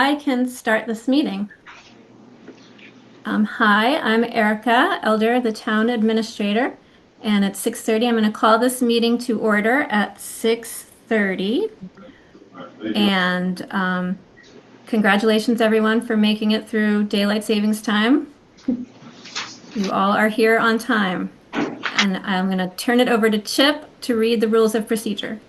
I can start this meeting. Hi, I'm Erica Elder, the town administrator, and at 6:30, I'm going to call this meeting to order at 6:30. And congratulations, everyone, for making it through daylight savings time. You all are here on time. And I'm going to turn it over to Chip to read the rules of procedure.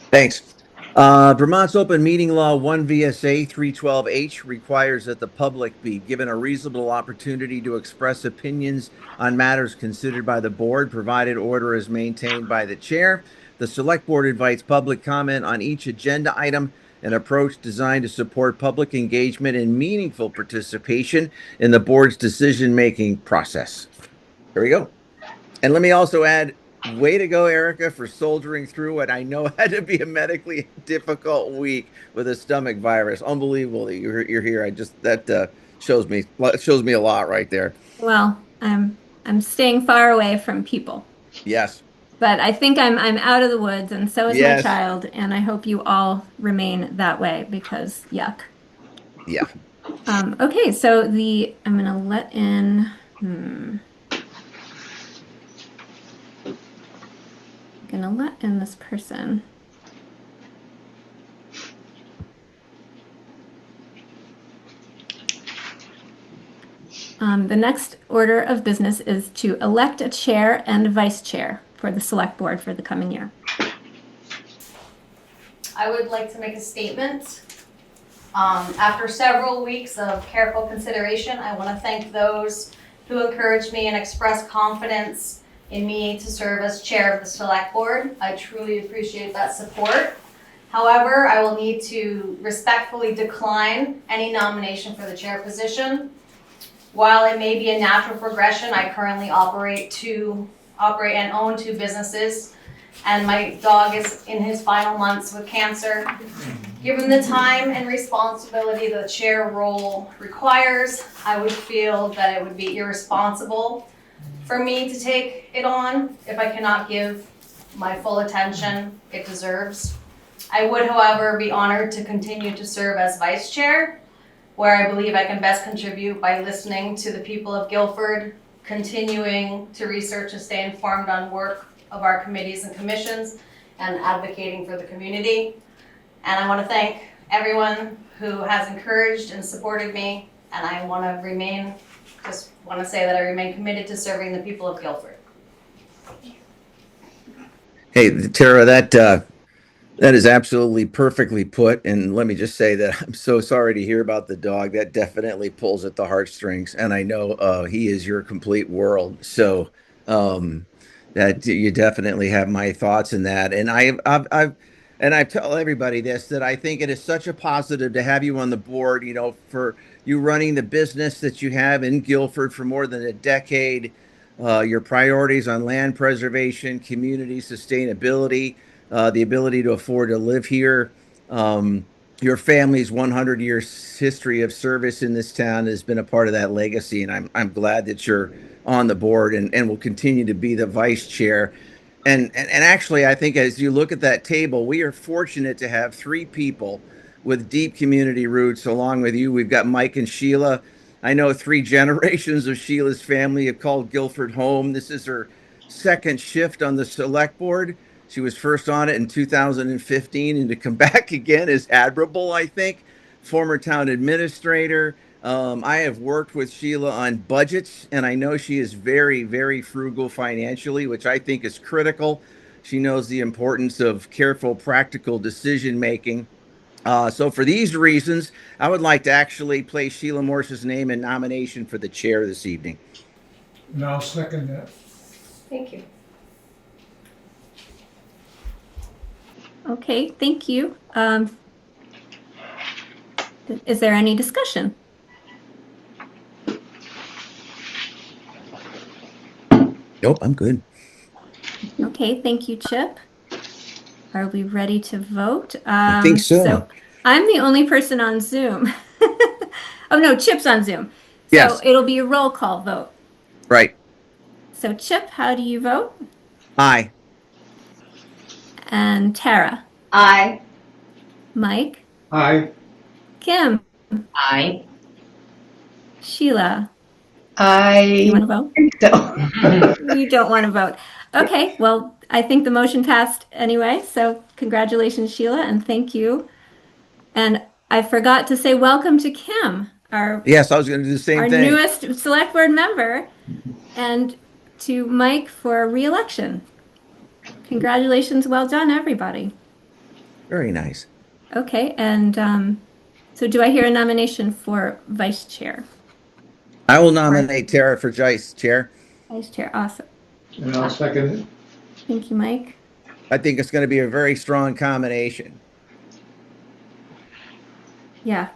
Thanks. Vermont's Open Meeting Law 1 V.S.A. 312H requires that the public be given a reasonable opportunity to express opinions on matters considered by the board, provided order is maintained by the chair. The select board invites public comment on each agenda item, an approach designed to support public engagement and meaningful participation in the board's decision-making process. Here we go. And let me also add, way to go, Erica, for soldiering through what I know had to be a medically difficult week with a stomach virus. Unbelievable that you're here. That shows me a lot right there. Well, I'm staying far away from people. Yes. But I think I'm out of the woods, and so is my Yes. child, and I hope you all remain that way because yuck. Yeah. Okay, so I'm gonna let in. I'm gonna let in this person. The next order of business is to elect a chair and a vice chair for the select board for the coming year. I would like to make a statement. After several weeks of careful consideration, I want to thank those who encouraged me and expressed confidence in me to serve as chair of the select board. I truly appreciate that support. However, I will need to respectfully decline any nomination for the chair position. While it may be a natural progression, I currently operate and own two businesses, and my dog is in his final months with cancer. Given the time and responsibility the chair role requires, I would feel that it would be irresponsible for me to take it on if I cannot give my full attention it deserves. I would, however, be honored to continue to serve as vice chair, where I believe I can best contribute by listening to the people of Guilford, continuing to research and stay informed on work of our committees and commissions, and advocating for the community. And I want to thank everyone who has encouraged and supported me, and I want to say that I remain committed to serving the people of Guilford. Hey, Tara, that is absolutely perfectly put. And let me just say that I'm so sorry to hear about the dog. That definitely pulls at the heartstrings. And I know he is your complete world. So that you definitely have my thoughts in that. And I tell everybody this, that I think it is such a positive to have you on the board, for you running the business that you have in Guilford for more than a decade, your priorities on land preservation, community sustainability, the ability to afford to live here. Your family's 100 years history of service in this town has been a part of that legacy, and I'm glad that you're on the board and will continue to be the vice chair. And actually, I think as you look at that table, we are fortunate to have three people with deep community roots along with you. We've got Mike and Sheila. I know 3 generations of Sheila's family have called Guilford home. This is her second shift on the select board. She was first on it in 2015, and to come back again is admirable, I think. Former town administrator. I have worked with Sheila on budgets, and I know she is very, very frugal financially, which I think is critical. She knows the importance of careful, practical decision making. So for these reasons, I would like to actually place Sheila Morse's name in nomination for the chair this evening. And I'll second that. Thank you. Okay, thank you. Is there any discussion? Nope, I'm good. Okay, thank you, Chip. Are we ready to vote? I think so. So I'm the only person on Zoom. Oh no, Chip's on Zoom. Yes. So it'll be a roll call vote. Right. So Chip, how do you vote? Aye. And Tara? Aye. Mike? Aye. Kim? Aye. Sheila, do you I want to vote? think so. You don't want to vote. Okay, well, I think the motion passed anyway, so congratulations, Sheila, and thank you. And I forgot to say welcome to Kim, Yes, I was going to do the same our thing. newest select board member, and to Mike for re-election. Congratulations, well done, everybody. Very nice. Okay, and so do I hear a nomination for vice chair? I will nominate Tara for vice chair. Vice chair, awesome. And I'll second it. Thank you, Mike. I think it's going to be a very strong combination. Yeah.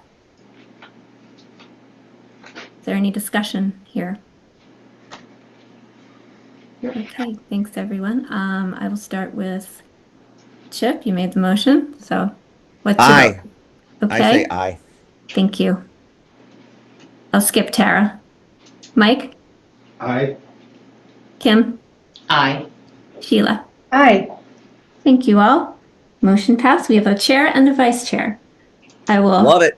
Is there any discussion here? Okay, thanks, everyone. I will start with Chip. You made the motion, so what's your Aye. vote? I say Okay, aye. thank you. I'll skip Tara. Mike, Aye. Kim, Aye. Sheila. Aye. Thank you all. Motion passed. We have a chair and a vice chair. Love it.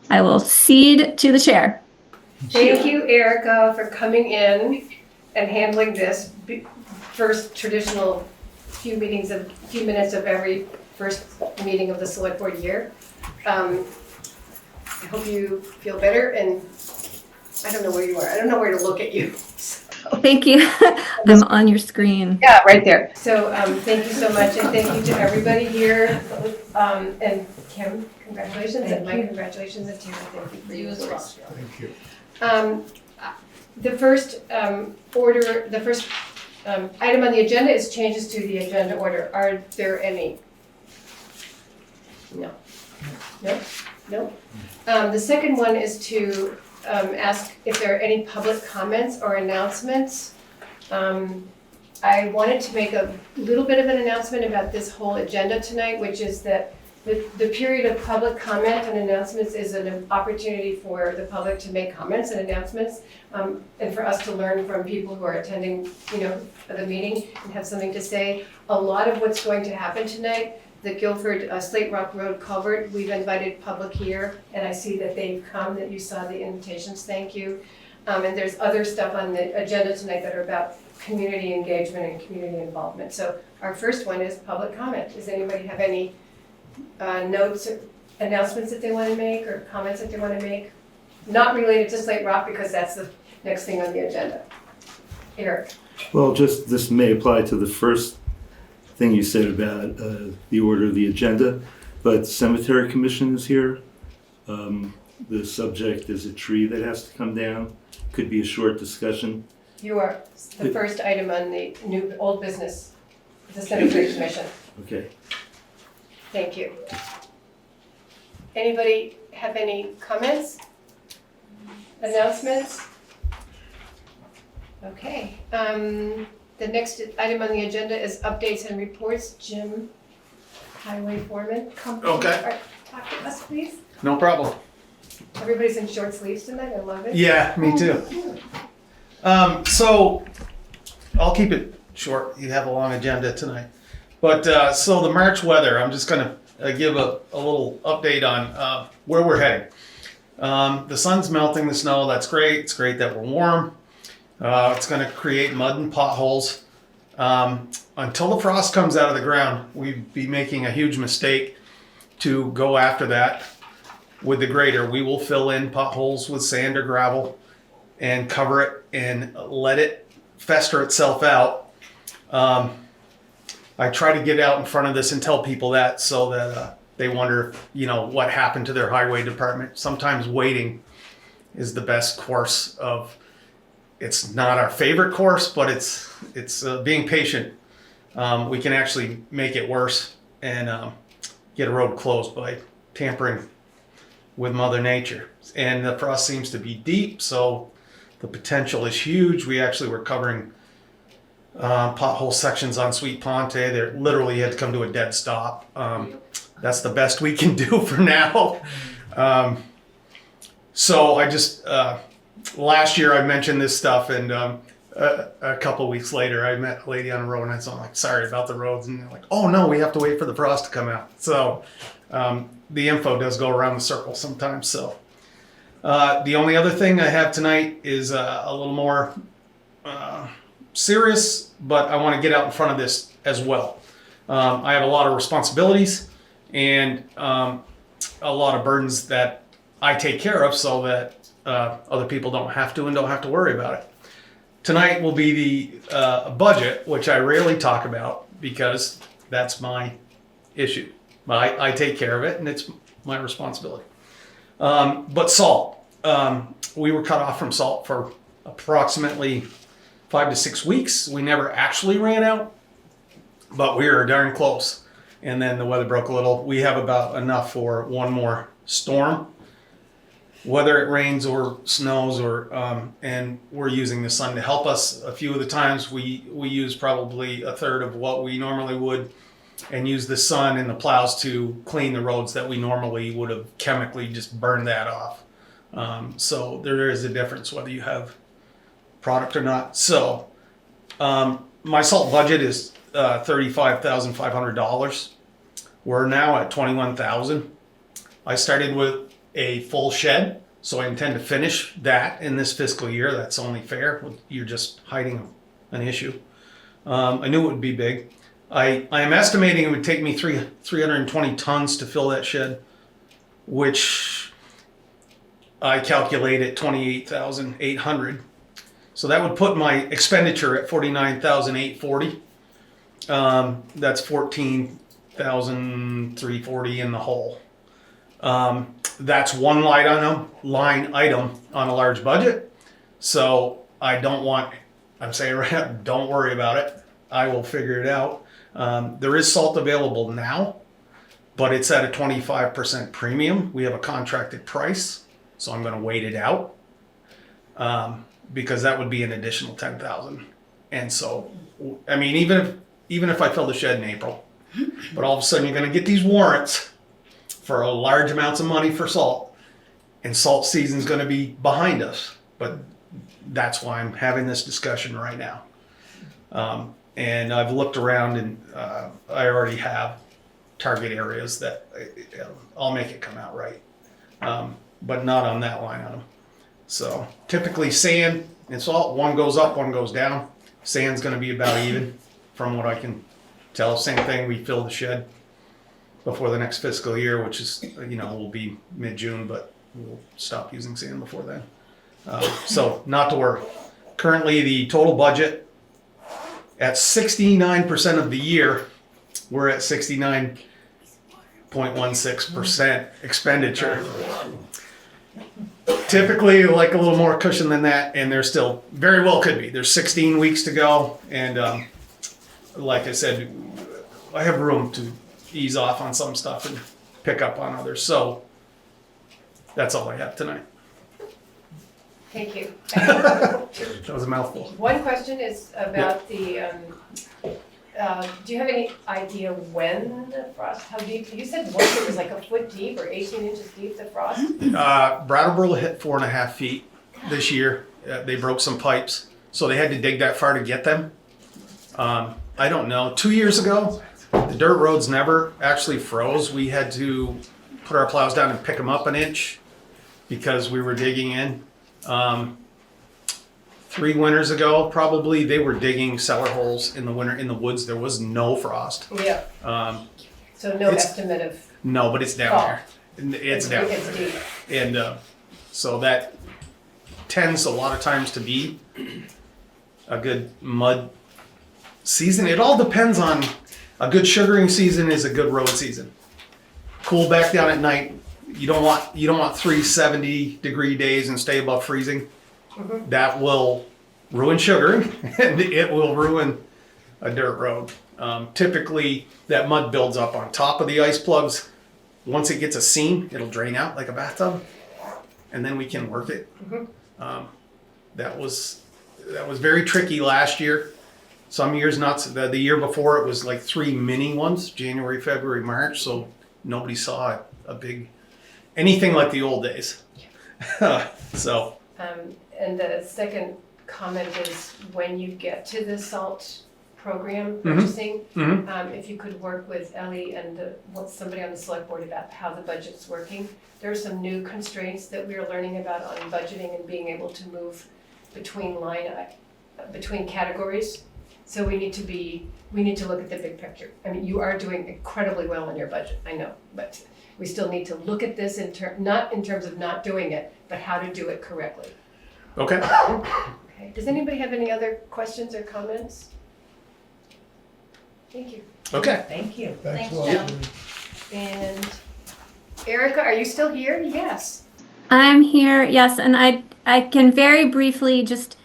I will cede to the chair. Thank you, Erica, for coming in and handling this first traditional few minutes of every first meeting of the select board year. I hope you feel better, and I don't know where you are. I don't know where to look at you. Thank you. I'm on your screen. Yeah, right there. So thank you so much, and thank you to everybody here. And Kim, congratulations, and Mike, congratulations, and Tara, thank you for you as well. Thank you. The first item on the agenda is changes to the agenda order. Are there any? No. No? The second one is to ask if there are any public comments or announcements. I wanted to make a little bit of an announcement about this whole agenda tonight, which is that the period of public comment and announcements is an opportunity for the public to make comments and announcements, and for us to learn from people who are attending, the meeting and have something to say. A lot of what's going to happen tonight, the Guilford Slate Rock Road Culvert, we've invited public here, and I see that they've come, that you saw the invitations, thank you. And there's other stuff on the agenda tonight that are about community engagement and community involvement. So our first one is public comment. Does anybody have any notes or announcements that they want to make or comments that they want to make? Not related to Slate Rock, because that's the next thing on the agenda. Eric. Well, just this may apply to the first thing you said about the order of the agenda, but Cemetery Commission is here. The subject is a tree that has to come down. Could be a short discussion. You are the first item on the old business, the Cemetery Commission. Okay. Thank you. Anybody have any comments? Announcements? Okay. The next item on the agenda is updates and reports. Jim, Highway Foreman, come Okay. talk to us, please. No problem. Everybody's in short sleeves tonight. I love it. Yeah, me too. So I'll keep it short. You have a long agenda tonight. But so the March weather, I'm just going to give a little update on where we're heading. The sun's melting the snow. That's great. It's great that we're warm. It's going to create mud and potholes. Until the frost comes out of the ground, we'd be making a huge mistake to go after that with the grader. We will fill in potholes with sand or gravel and cover it and let it fester itself out. I try to get out in front of this and tell people that, so that they wonder, what happened to their highway department. Sometimes waiting is the best course of. It's not our favorite course, but it's being patient. We can actually make it worse and get a road closed by tampering with Mother Nature. And the frost seems to be deep, so the potential is huge. We actually were covering pothole sections on Sweet Ponte. They literally had to come to a dead stop. That's the best we can do for now. So I just, last year I mentioned this stuff, and a couple weeks later I met a lady on the road, and I was like, sorry about the roads. And they're like, oh no, we have to wait for the frost to come out. So the info does go around the circle sometimes. So The only other thing I have tonight is a little more serious, but I want to get out in front of this as well. I have a lot of responsibilities and a lot of burdens that I take care of so that other people don't have to and don't have to worry about it. Tonight will be the budget, which I rarely talk about because that's my issue. I take care of it and it's my responsibility. But salt. We were cut off from salt for approximately 5 to 6 weeks. We never actually ran out, but we were darn close. And then the weather broke a little. We have about enough for one more storm, whether it rains or snows, or and we're using the sun to help us. A few of the times we use probably a third of what we normally would, and use the sun and the plows to clean the roads that we normally would have chemically just burned that off. So there is a difference whether you have product or not. So my salt budget is $35,500. We're now at $21,000. I started with a full shed, so I intend to finish that in this fiscal year. That's only fair. You're just hiding an issue. I knew it would be big. I am estimating it would take me 320 tons to fill that shed, which I calculate at 28,800. So that would put my expenditure at 49,840. That's 14,340 in the hole. That's one line item on a large budget. So I'm saying right now, don't worry about it. I will figure it out. There is salt available now, but it's at a 25% premium. We have a contracted price, so I'm going to wait it out because that would be an additional 10,000. And so, I mean, even if I fill the shed in April, but all of a sudden you're going to get these warrants for large amounts of money for salt, and salt season's going to be behind us. But that's why I'm having this discussion right now. And I've looked around, and I already have target areas that I'll make it come out right, but not on that line item. So typically sand and salt, one goes up, one goes down. Sand's going to be about even from what I can tell. Same thing, we fill the shed before the next fiscal year, which is, will be mid-June, but we'll stop using sand before then. So not to worry. Currently the total budget at 69% of the year, we're at 69.16% expenditure. Typically like a little more cushion than that, and there still very well could be. There's 16 weeks to go, and like I said, I have room to ease off on some stuff and pick up on others. So that's all I have tonight. Thank you. That was a mouthful. One question is about the, do you have any idea when the frost, how deep, you said once it was like a foot deep or 18 inches deep, the frost? Brattleboro hit 4.5 feet this year. They broke some pipes, so they had to dig that far to get them. I don't know. 2 years ago, the dirt roads never actually froze. We had to put our plows down and pick them up an inch because we were digging in. 3 winters ago, probably, they were digging cellar holes in the winter in the woods. There was no frost. Yeah. So no estimate of. No, but it's down there. It's down It's there. deep. And so that tends a lot of times to be a good mud season. It all depends on a good sugaring season is a good road season. Cool back down at night. You don't want 370-degree days and stay above freezing. Mm-hmm. That will ruin sugaring and it will ruin a dirt road. Typically, that mud builds up on top of the ice plugs. Once it gets a seam, it'll drain out like a bathtub, and then we can work it. Mm-hmm. That was very tricky last year. Some years not. The year before it was like 3 mini ones, January, February, March. So nobody saw a big anything like the old days. So. And the second comment is when you get to the salt program purchasing. Mhm. If you could work with Ellie and somebody on the select board about how the budget's working. There are some new constraints that we are learning about on budgeting and being able to move between between categories. So we need to look at the big picture. I mean, you are doing incredibly well in your budget, I know, but we still need to look at this not in terms of not doing it, but how to do it correctly. Okay. Okay. Does anybody have any other questions or comments? Thank you. Okay. Thank you. Thanks, a lot. Jim. And Erica, are you still here? Yes. I'm here, yes, and I can very briefly just,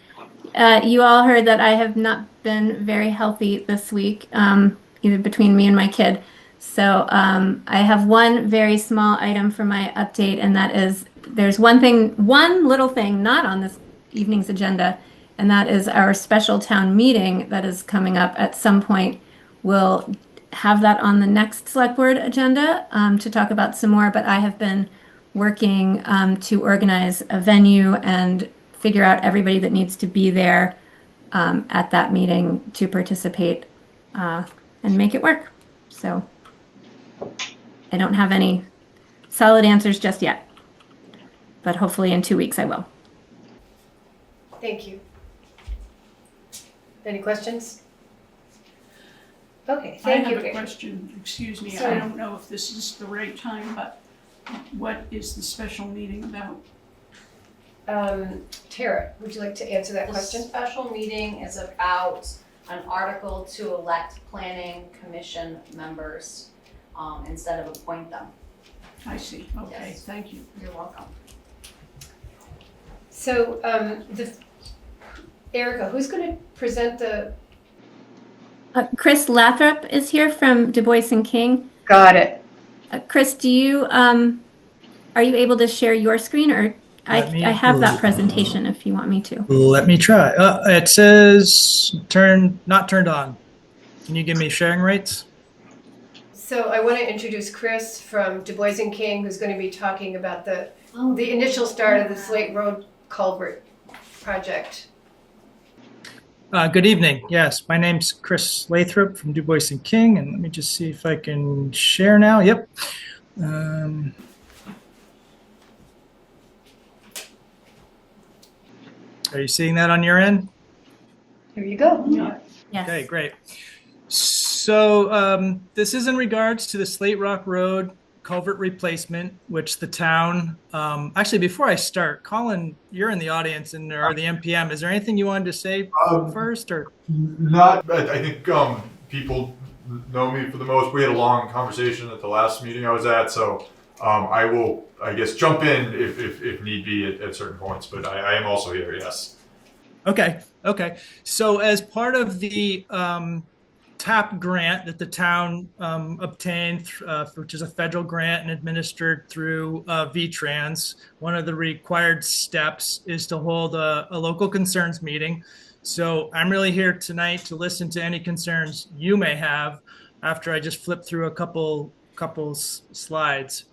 you all heard that I have not been very healthy this week, either between me and my kid. So I have one very small item for my update, and that is there's one little thing not on this evening's agenda, and that is our special town meeting that is coming up at some point. We'll have that on the next select board agenda to talk about some more, but I have been working to organize a venue and figure out everybody that needs to be there at that meeting to participate and make it work. So I don't have any solid answers just yet, but hopefully in 2 weeks I will. Thank you. Any questions? Okay, thank you. I have a question, excuse me, Sorry. I don't know if this is the right time, but what is the special meeting about? Tara, would you like to answer that The question? special meeting is about an article to elect planning commission members instead of appoint them. I see, okay, Yes. thank you. You're welcome. So, Erica, who's going to present the? Chris Lathrop is here from Du Bois and King. Got it. Chris, are you able to share your screen, or I have that presentation if you want me to. Let me try. It says not turned on. Can you give me sharing rates? So I want to introduce Chris from Du Bois and King, who's going to be talking about the initial start of the Slate Road Culvert project. Good evening. Yes, my name's Chris Lathrop from Du Bois and King, and let me just see if I can share now. Yep. Are you seeing that on your end? Here you go. Yes. Okay, great. So this is in regards to the Slate Rock Road culvert replacement, which the town, actually, before I start, Colin, you're in the audience or the MPM. Is there anything you wanted to say first? Or Not, I think people know me for the most. We had a long conversation at the last meeting I was at, so I will, I guess, jump in if need be at certain points, but I am also here, yes. Okay. So as part of the TAP grant that the town obtained, which is a federal grant and administered through V.Trans, one of the required steps is to hold a local concerns meeting. So I'm really here tonight to listen to any concerns you may have after I just flip through a couple slides.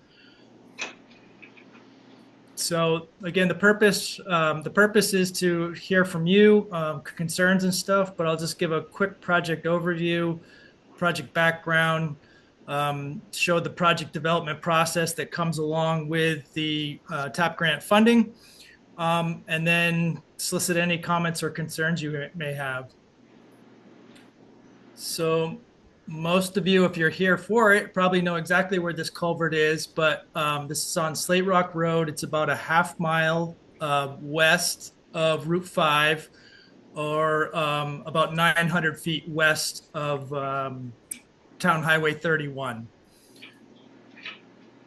So again, the purpose is to hear from you, concerns and stuff, but I'll just give a quick project overview, project background, show the project development process that comes along with the TAP grant funding, and then solicit any comments or concerns you may have. So most of you, if you're here for it, probably know exactly where this culvert is, but this is on Slate Rock Road. It's about a half-mile west of Route 5, or about 900 feet west of Town Highway 31.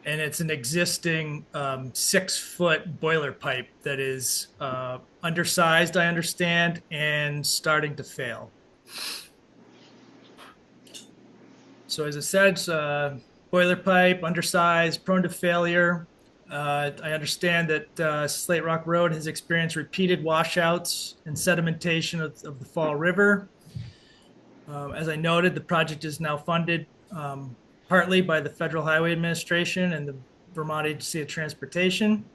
And it's an existing 6-foot boiler pipe that is undersized, I understand, and starting to fail. So as I said, it's a boiler pipe, undersized, prone to failure. I understand that Slate Rock Road has experienced repeated washouts and sedimentation of the Fall River. As I noted, the project is now funded partly by the Federal Highway Administration and the Vermont Agency of Transportation.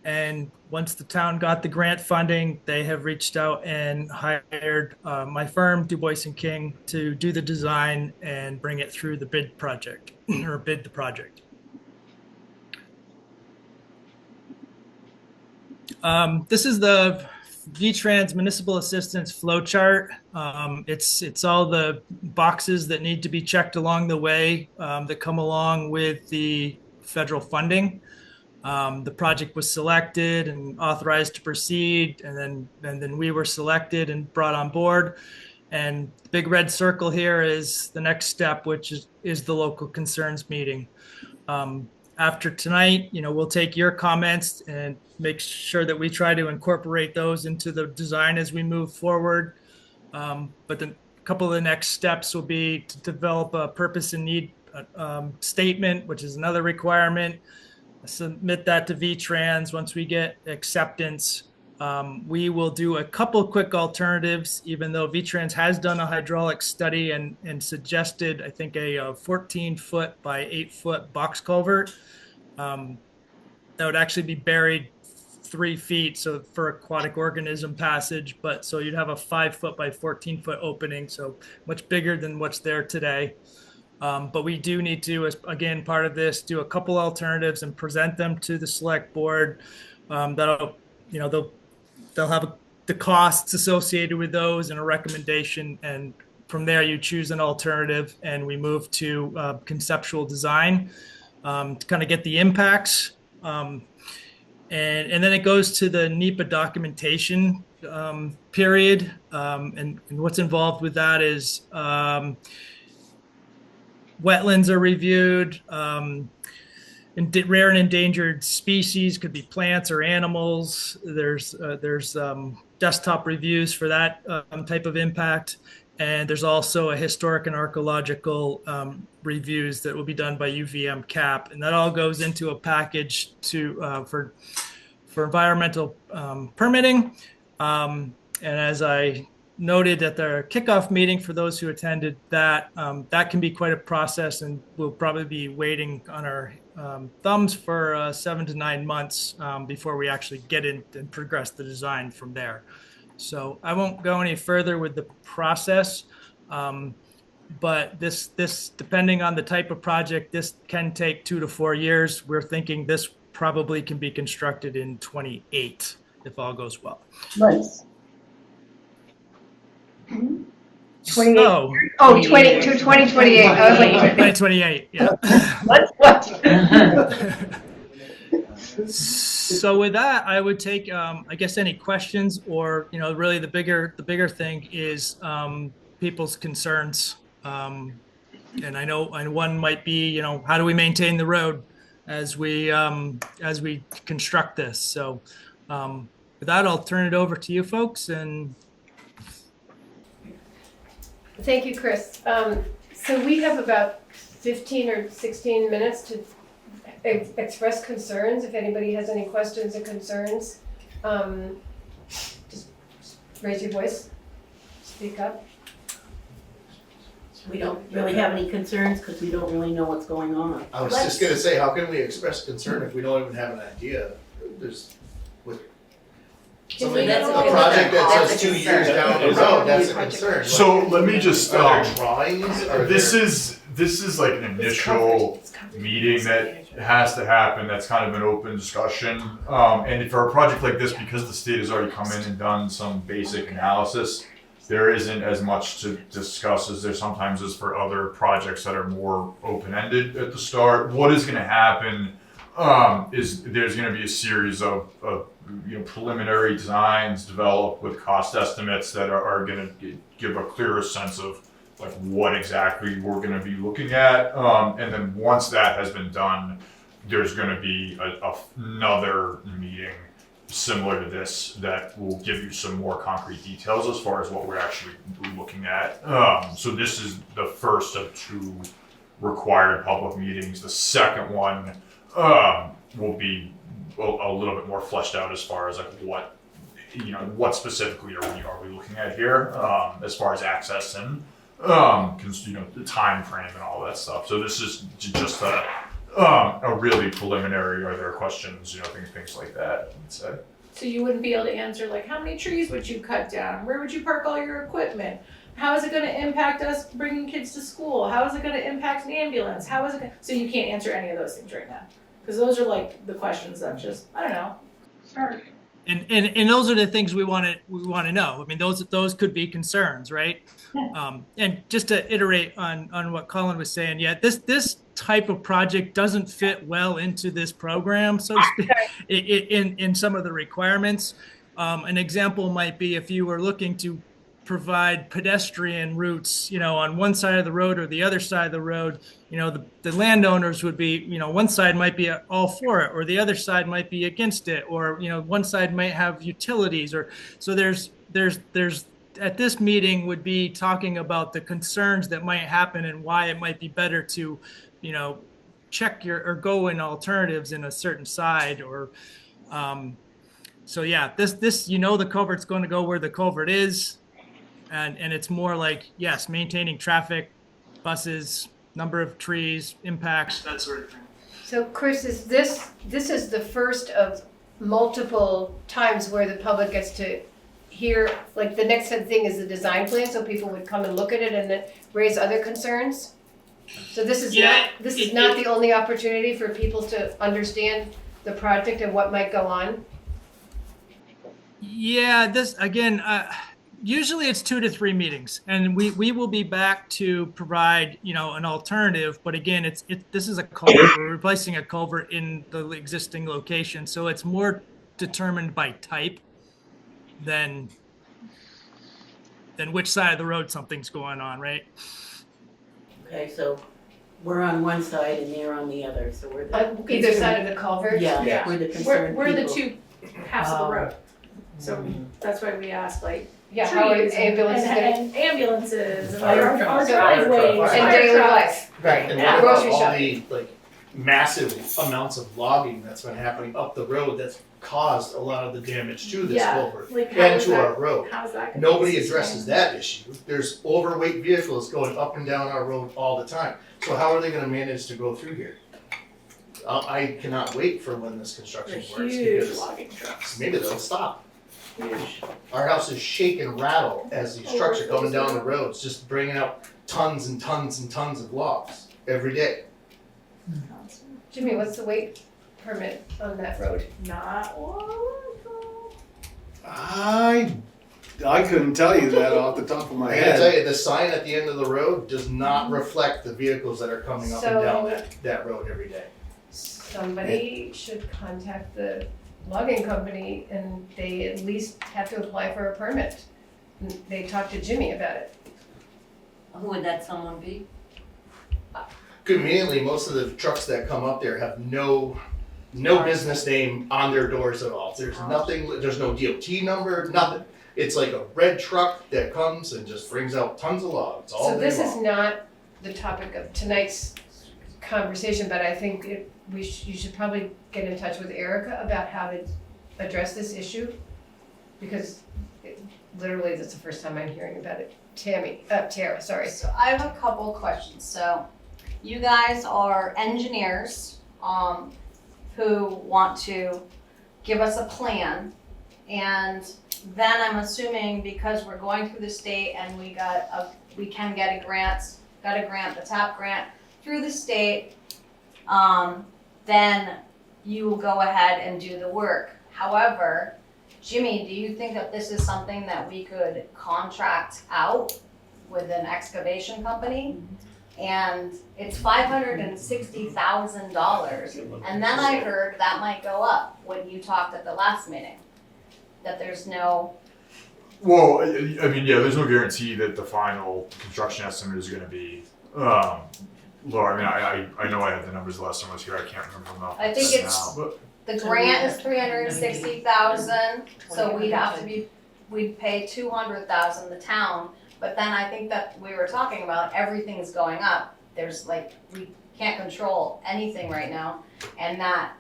And once the town got the grant funding, they have reached out and hired my firm, Du Bois & King, to do the design and bring it through the bid project, or bid the project. This is the V-Trans Municipal Assistance flow chart. It's all the boxes that need to be checked along the way that come along with the federal funding. The project was selected and authorized to proceed, and then we were selected and brought on board. And the big red circle here is the next step, which is the local concerns meeting. After tonight, we'll take your comments and make sure that we try to incorporate those into the design as we move forward. But a couple of the next steps will be to develop a purpose and need statement, which is another requirement. Submit that to V-Trans. Once we get acceptance, we will do a couple quick alternatives, even though V-Trans has done a hydraulic study and suggested, I think, a 14-foot by 8-foot box culvert that would actually be buried 3 feet, so for aquatic organism passage, but so you'd have a 5-foot by 14-foot opening, so much bigger than what's there today. But we do need to, as again, part of this, do a couple alternatives and present them to the select board. They'll have the costs associated with those and a recommendation. And from there, you choose an alternative and we move to conceptual design to kind of get the impacts. And then it goes to the NEPA documentation period. And what's involved with that is wetlands are reviewed, rare and endangered species, could be plants or animals. There's desktop reviews for that type of impact. And there's also a historic and archaeological reviews that will be done by UVM CAP. And that all goes into a package for environmental permitting. And as I noted at the kickoff meeting, for those who attended that, that can be quite a process, and we'll probably be waiting on our thumbs for 7 to 9 months before we actually get in and progress the design from there. So I won't go any further with the process, but this depending on the type of project, this can take 2 to 4 years. We're thinking this probably can be constructed in 28 if all goes well. Nice. 28. So, 2028. I was like, 2028, yeah. what? So with that, I would take, I guess, any questions, or really the bigger thing is people's concerns. And I know, and one might be, how do we maintain the road as we construct this? So with that, I'll turn it over to you folks. And Thank you, Chris. So we have about 15 or 16 minutes to express concerns. If anybody has any questions or concerns, just raise your voice, speak up. We don't really have any concerns because we don't really know what's going on. I was just gonna say, how can we express concern if we don't even have an idea? Something, That's a okay. project that That's says a 2 concern. years down the road, that's a concern. So let me just, Are there drawings? this is like an initial meeting that has to happen. That's kind of an open discussion. And for a project like this, because the state has already come in and done some basic analysis, there isn't as much to discuss as there sometimes is for other projects that are more open-ended at the start. What is going to happen is there's going to be a series of preliminary designs developed with cost estimates that are going to give a clearer sense of like what exactly we're going to be looking at. And then once that has been done, there's going to be another meeting similar to this that will give you some more concrete details as far as what we're actually looking at. So this is the first of 2 required public meetings. The second one will be a little bit more fleshed out as far as like what specifically are we looking at here as far as access and the time frame and all that stuff. So this is just a really preliminary, are there questions, things like that, I'd say. So you wouldn't be able to answer like, how many trees would you cut down? Where would you park all your equipment? How is it gonna impact us bringing kids to school? How is it gonna impact an ambulance? How is it so you can't answer any of those things right now? Because those are like the questions that just, I don't know. Sure. And those are the things we want to know. I mean, those could be concerns, right? And just to iterate on what Colin was saying, yeah, this type of project doesn't fit well into this program, so to speak, in some of the requirements. An example might be if you were looking to provide pedestrian routes, on one side of the road or the other side of the road, the landowners would be, one side might be all for it, or the other side might be against it, or, one side might have utilities, or so there's at this meeting would be talking about the concerns that might happen and why it might be better to, check or go in alternatives in a certain side, or, so yeah, this, the culvert's going to go where the culvert is. And it's more like, yes, maintaining traffic, buses, number of trees, impacts, that sort of thing. So Chris, this is the first of multiple times where the public gets to hear, like the next thing is the design plan, so people would come and look at it and then raise other concerns? So this is not the only opportunity for people to understand the project and what might go on? Yeah, this, again, usually it's 2 to 3 meetings, and we will be back to provide, an alternative. But again, this is a culvert. We're replacing a culvert in the existing location, so it's more determined by type than which side of the road something's going on, right? Okay, so we're on one side and they're on the other, so we're the Either side of the culvert? Yeah, we're the concerned We're the people. two halves of the road. So that's why we asked like Yeah, how are trees ambulances and ambulances and Fire our trucks, driveways, fire and daily life? Right, and Yeah. what about Grocery all shopping. the, massive amounts of logging that's been happening up the road that's caused a lot of the damage to this Yeah, culvert like how and is to that- our road. how's that gonna Nobody be addresses sustained? that issue. There's overweight vehicles going up and down our road all the time. So how are they gonna manage to go through here? I cannot wait for when this The construction works huge because logging trucks. maybe they'll stop. Huge. Our house is shake and rattle as these trucks are coming down the roads, just bringing out tons and tons and tons of logs every day. Jimmy, what's the weight permit on that road? Not I couldn't tell you that off the top of my I gotta tell head. you, the sign at the end of the road does not reflect the vehicles that are coming up and down that road every day. Somebody should contact the logging company and they at least have to apply for a permit. And they talked to Jimmy about it. Who would that someone be? Conveniently, most of the trucks that come up there have no business name on their doors at all. There's nothing, there's no DOT number, nothing. It's like a red truck that comes and just brings out tons of logs all So day this is long. not the topic of tonight's conversation, but I think you should probably get in touch with Erica about how to address this issue. Because literally, that's the first time I'm hearing about it. Tara, sorry. So I have a couple questions. So you guys are engineers, who want to give us a plan. And then I'm assuming because we're going through the state and we can get a grant, the TAP grant through the state, then you will go ahead and do the work. However, Jimmy, do you think that this is something that we could contract out with an excavation company? And it's $560,000. And then I heard that might go up when you talked at the last meeting, that there's no. Well, I mean, yeah, there's no guarantee that the final construction estimate is gonna be, lower. I mean, I know I had the numbers the last time I was here, I can't remember them off I think now, it's- but- The grant is $360,000, so we'd pay $200,000 the town. But then I think that we were talking about everything is going up. There's we can't control anything right now, and that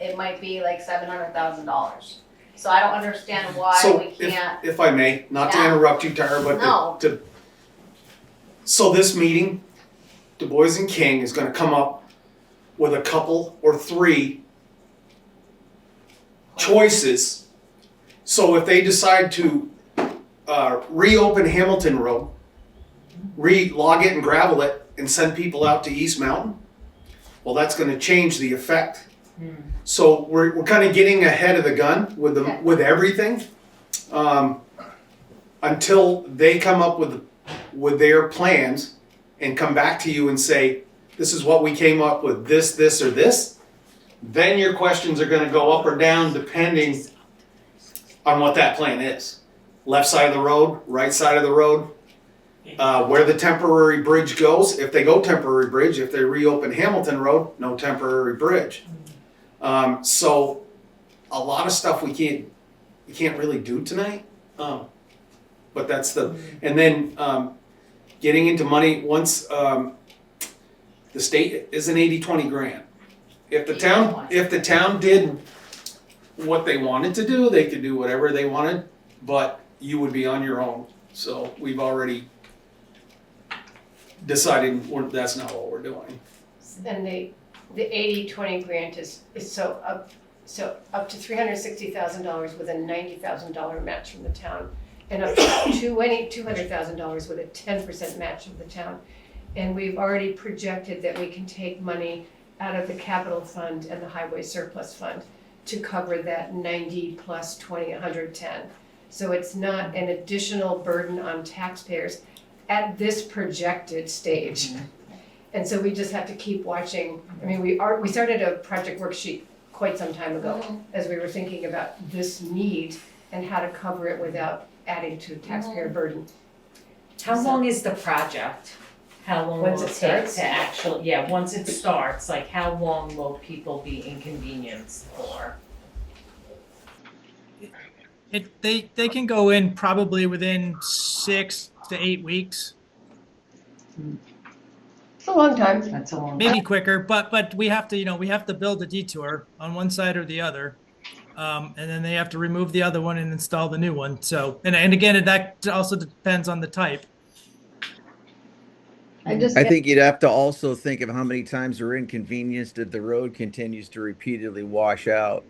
it might be like $700,000. So I don't understand why So we can't. if I may, not to Yeah. interrupt you, Tara, but No. so this meeting, Du Bois and King is gonna come up with a couple or three choices. So if they decide to reopen Hamilton Road, log it and gravel it, and send people out to East Mountain, well, that's going to change the effect. So we're kind of getting ahead of the gun with everything, until they come up with their plans and come back to you and say, this is what we came up with, this, or this. Then your questions are going to go up or down depending on what that plan is. Left side of the road, right side of the road, where the temporary bridge goes. If they go temporary bridge, if they reopen Hamilton Road, no temporary bridge. So a lot of stuff we can't really do tonight. But that's and then getting into money once the state is an 80-20 grant. If the town did what they wanted to do, they could do whatever they wanted, but you would be on your own. So we've already decided that's not what we're doing. And the 80-20 grant is so up to $360,000 with a $90,000 match from the town, and up to $200,000 with a 10% match from the town. And we've already projected that we can take money out of the capital fund and the highway surplus fund to cover that 90 plus 20, 110. So it's not an additional burden on taxpayers at this projected stage. And so we just have to keep watching. I mean, we started a project worksheet quite some time ago as we were thinking about this need and how to cover it without adding to taxpayer burden. How long is the project? How long will Once it it take starts? to actually, once it starts, like how long will people be inconvenienced for? They can go in probably within 6 to 8 weeks. It's a long time. That's a long Maybe quicker, but we have to build a detour on one side or the other. And then they have to remove the other one and install the new one. So, and again, that also depends on the type. I think you'd have to also think of how many times we're inconvenienced if the road continues to repeatedly wash out.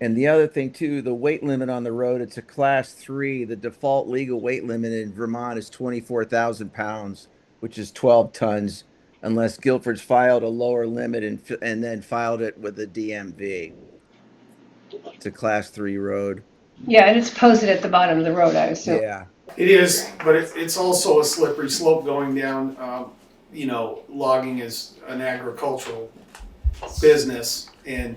And the other thing too, the weight limit on the road, it's a class 3. The default legal weight limit in Vermont is 24,000 pounds, which is 12 tons, unless Guilford's filed a lower limit and then filed it with the DMV. It's a class 3 road. Yeah, and it's posted at the bottom of the road, I assume. Yeah. It is, but it's also a slippery slope going down. Logging is an agricultural business, and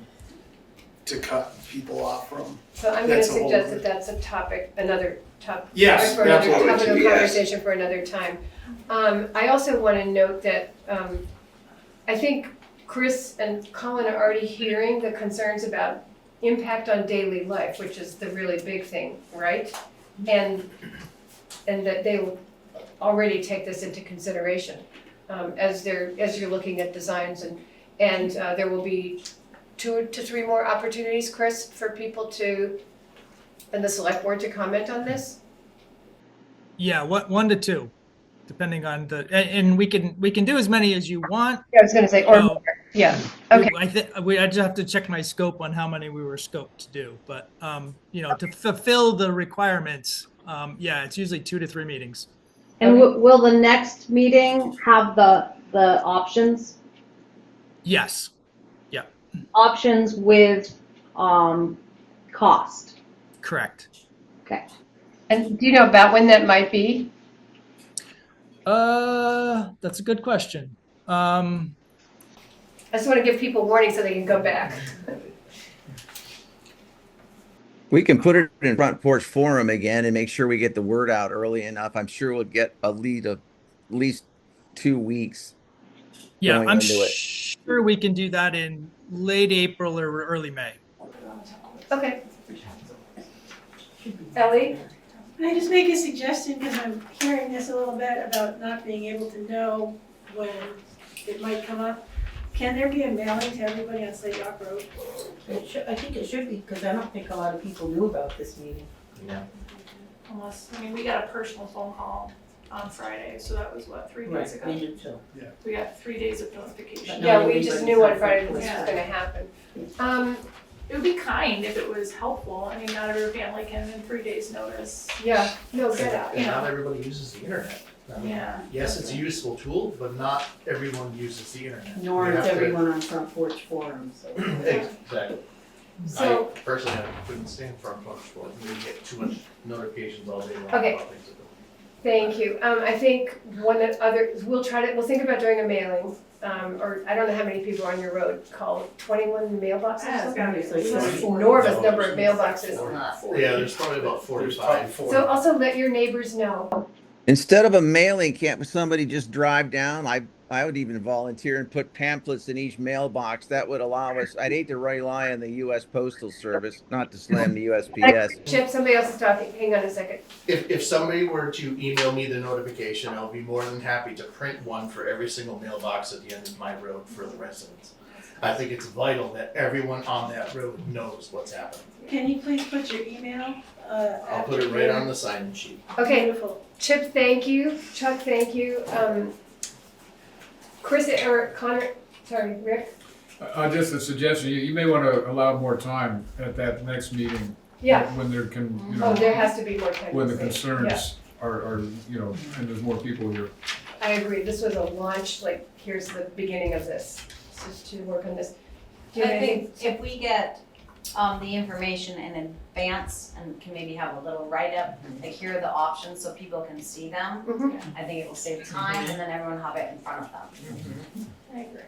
to cut people off from. So I'm going to suggest that's a topic, another topic. Yes, for another absolutely. topic of Yes. conversation for another time. I also want to note that I think Chris and Colin are already hearing the concerns about impact on daily life, which is the really big thing, right? And that they will already take this into consideration as you're looking at designs, and there will be 2 to 3 more opportunities, Chris, for people and the select board to comment on this. Yeah, 1 to 2, depending on and we can do as many as you want. Yeah, I was going to say, or more. Yeah. Okay. I just have to check my scope on how many we were scoped to do, but to fulfill the requirements, it's usually 2 to 3 meetings. And will the next meeting have the options? Yes. Yeah. Options with cost. Correct. Okay. And do you know about when that might be? That's a good question. I just want to give people warning so they can go back. We can put it in Front Porch Forum again and make sure we get the word out early enough. I'm sure we'll get a lead of at least 2 weeks. Yeah, going I'm into it. sure we can do that in late April or early May. Okay. Ellie? Can I just make a suggestion, because I'm hearing this a little bit about not being able to know when it might come up. Can there be a mailing to everybody on Slate Rock Road? I think it should be, because I don't think a lot of people knew about this meeting. Unless, we got a personal phone call on Friday, so that was what, 3 days Right, ago? we did too. We got 3 days of notification. But Yeah, we just knew on Friday that this was Yeah. gonna happen. It would be kind if it was helpful. I mean, not every family can in 3 days' notice. Yeah, no, good. And not everybody uses the internet. I mean, Yeah. yes, it's a useful tool, but not everyone uses the internet. Nor You is have to- everyone on Front Porch Forum, so. Exactly. So- I personally couldn't stand front porch for it. You get too much notifications all day long Okay. about things. Thank you. I think we'll think about doing a mailing, or I don't know how many people are on your road, call 21 mailboxes or Yeah, it's gotta be something? like It's an 40. enormous number of mailboxes. Yeah, there's probably about 45. So also let your neighbors know. Instead of a mailing, can't somebody just drive down? I would even volunteer and put pamphlets in each mailbox. That would allow us. I'd hate to rely on the U.S. Postal Service, not to slam the USPS. Chip, somebody else is talking. Hang on a second. If somebody were to email me the notification, I'll be more than happy to print one for every single mailbox at the end of my road for the residents. I think it's vital that everyone on that road knows what's happening. Can you please put your email? I'll put it right on the sign-in sheet. Okay, Beautiful. Chip, thank you. Chuck, thank you. Chris or Connor, sorry, Rick? Just a suggestion, you may want to allow more time at that next meeting. Yeah. When there can, Oh, there has to be more time. when the to say. concerns are, and there's more people here. I agree. This was a launch, like, here's the beginning of this, just to work on this. Do you I have anything? think if we get the information in advance and can maybe have a little write-up, like here are the options so people can see them, Mhm. I think it will save time and then everyone have it in front of them. I agree.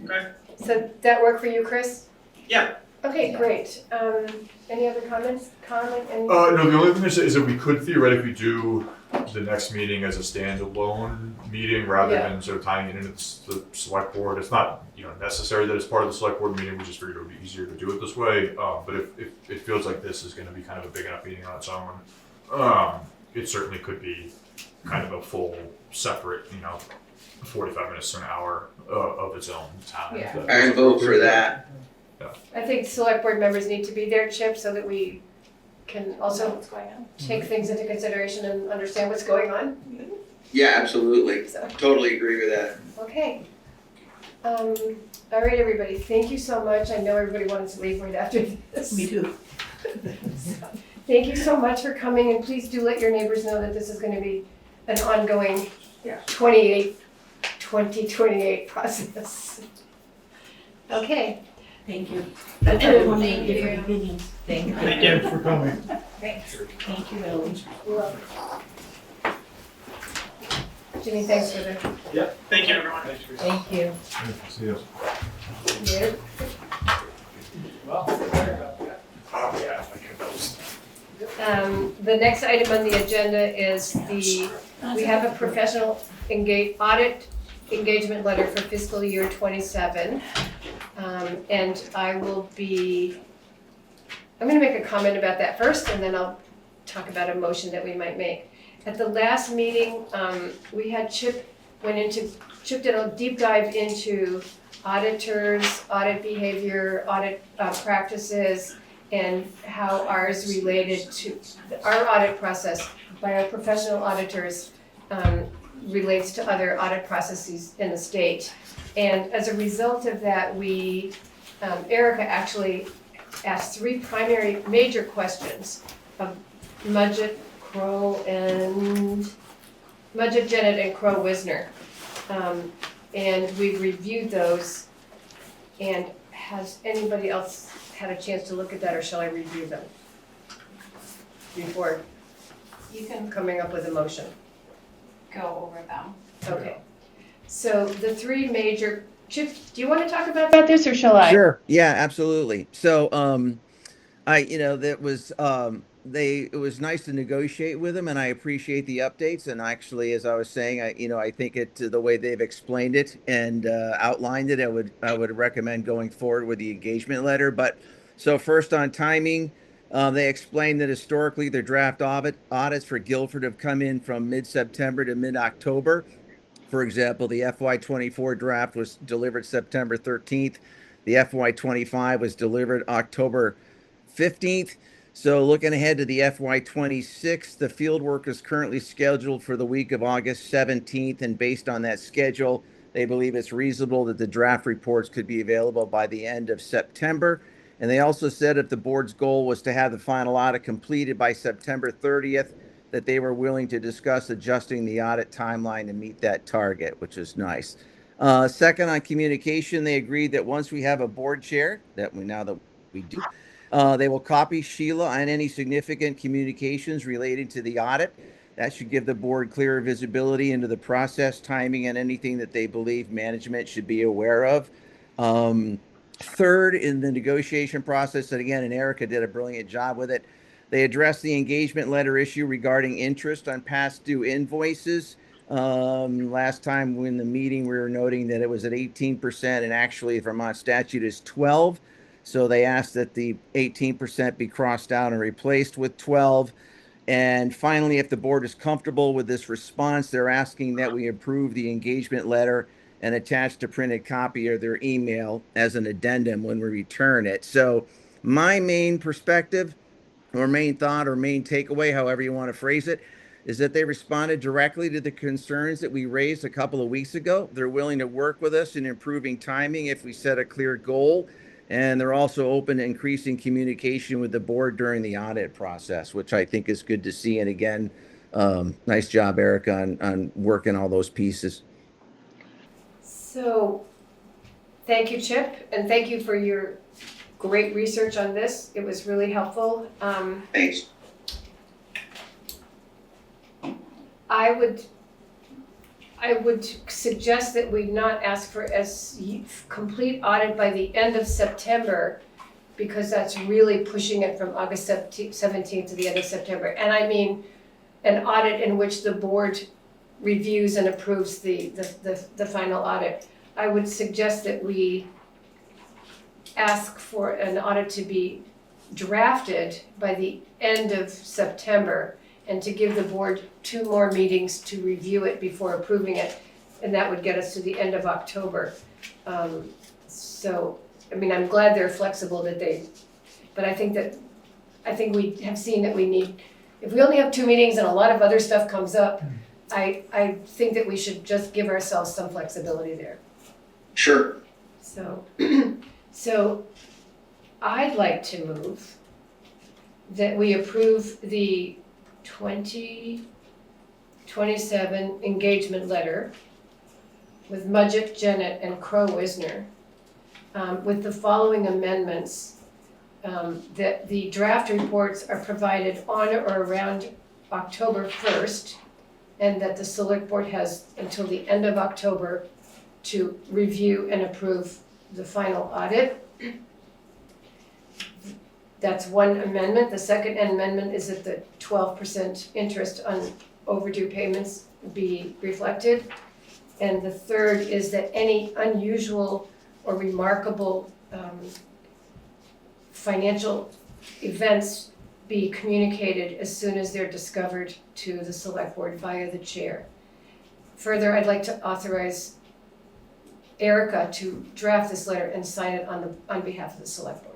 Okay. So that work for you, Chris? Yeah. Okay, great. Any other comments? Comment? Any? No, the only thing is that we could theoretically do the next meeting as a standalone meeting rather Yeah. than sort of tying it into the select board. It's not, necessary that it's part of the select board meeting. We just figured it would be easier to do it this way. But if it feels like this is going to be kind of a big enough meeting on its own, it certainly could be kind of a full separate, 45 minutes to an hour of its own time. Yeah. I vote for that. I think select board members need to be there, Chip, so that we can also What's going on? take things into consideration and understand what's going on. Yeah, absolutely. So, Totally agree with that. okay. All right, everybody, thank you so much. I know everybody wanted to leave right after this. Me too. Thank you so much for coming, and please do let your neighbors know that this is gonna be an ongoing 2028 process. Okay. Thank you. That's everyone Thank had different you. opinions. Thank you. Thank you for coming. Thanks. Thank you, Ellie. You're welcome. Jimmy, thanks for the, Yep. Thank you, everyone. Thank you. See you. yeah. The next item on the agenda is we have a professional audit engagement letter for fiscal year 27. And I'm gonna make a comment about that first, and then I'll talk about a motion that we might make. At the last meeting, we had Chip did a deep dive into auditors, audit behavior, audit practices, and how ours related to, our audit process by our professional auditors relates to other audit processes in the state. And as a result of that, Erica actually asked three primary major questions of Mudgett, Janet, and Crow Wisner. And we reviewed those. And has anybody else had a chance to look at that, or shall I review them before You can coming up with a motion? go over them. Okay. So the three major, Chip, do you want to talk about this, or shall I? Sure. Yeah, absolutely. So, it was nice to negotiate with them, and I appreciate the updates. And actually, as I was saying, I think the way they've explained it and outlined it, I would recommend going forward with the engagement letter. But so first on timing, they explained that historically their draft audits for Guilford have come in from mid-September to mid-October. For example, the FY24 draft was delivered September 13th. The FY25 was delivered October 15th. So looking ahead to the FY26, the field work is currently scheduled for the week of August 17th, and based on that schedule, they believe it's reasonable that the draft reports could be available by the end of September. And they also said if the board's goal was to have the final audit completed by September 30th, that they were willing to discuss adjusting the audit timeline to meet that target, which is nice. Second, on communication, they agreed that once we have a board chair, that we do, they will copy Sheila on any significant communications relating to the audit. That should give the board clearer visibility into the process, timing, and anything that they believe management should be aware of. Third, in the negotiation process, and again, and Erica did a brilliant job with it, they addressed the engagement letter issue regarding interest on past due invoices. Last time in the meeting, we were noting that it was at 18%, and actually Vermont statute is 12%. So they asked that the 18% be crossed out and replaced with 12%. And finally, if the board is comfortable with this response, they're asking that we approve the engagement letter and attach a printed copy of their email as an addendum when we return it. So my main perspective, or main thought, or main takeaway, however you want to phrase it, is that they responded directly to the concerns that we raised a couple of weeks ago. They're willing to work with us in improving timing if we set a clear goal. And they're also open to increasing communication with the board during the audit process, which I think is good to see. And again, nice job, Erica, on working all those pieces. So, thank you, Chip, and thank you for your great research on this. It was really helpful. Thanks. I would suggest that we not ask for a complete audit by the end of September, because that's really pushing it from August 17th to the end of September. And I mean an audit in which the board reviews and approves the final audit. I would suggest that we ask for an audit to be drafted by the end of September, and to give the board 2 more meetings to review it before approving it, and that would get us to the end of October. So, I mean, I'm glad they're flexible but I think we have seen that we need, if we only have 2 meetings and a lot of other stuff comes up, I think that we should just give ourselves some flexibility there. Sure. So I'd like to move that we approve the 2027 engagement letter with Mudgett, Jennett, and Crow-Wisner, with the following amendments. That the draft reports are provided on or around October 1st, and that the select board has until the end of October to review and approve the final audit. That's one amendment. The second amendment is that the 12% interest on overdue payments be reflected. And the third is that any unusual or remarkable financial events be communicated as soon as they're discovered to the select board via the chair. Further, I'd like to authorize Erica to draft this letter and sign it on behalf of the select board.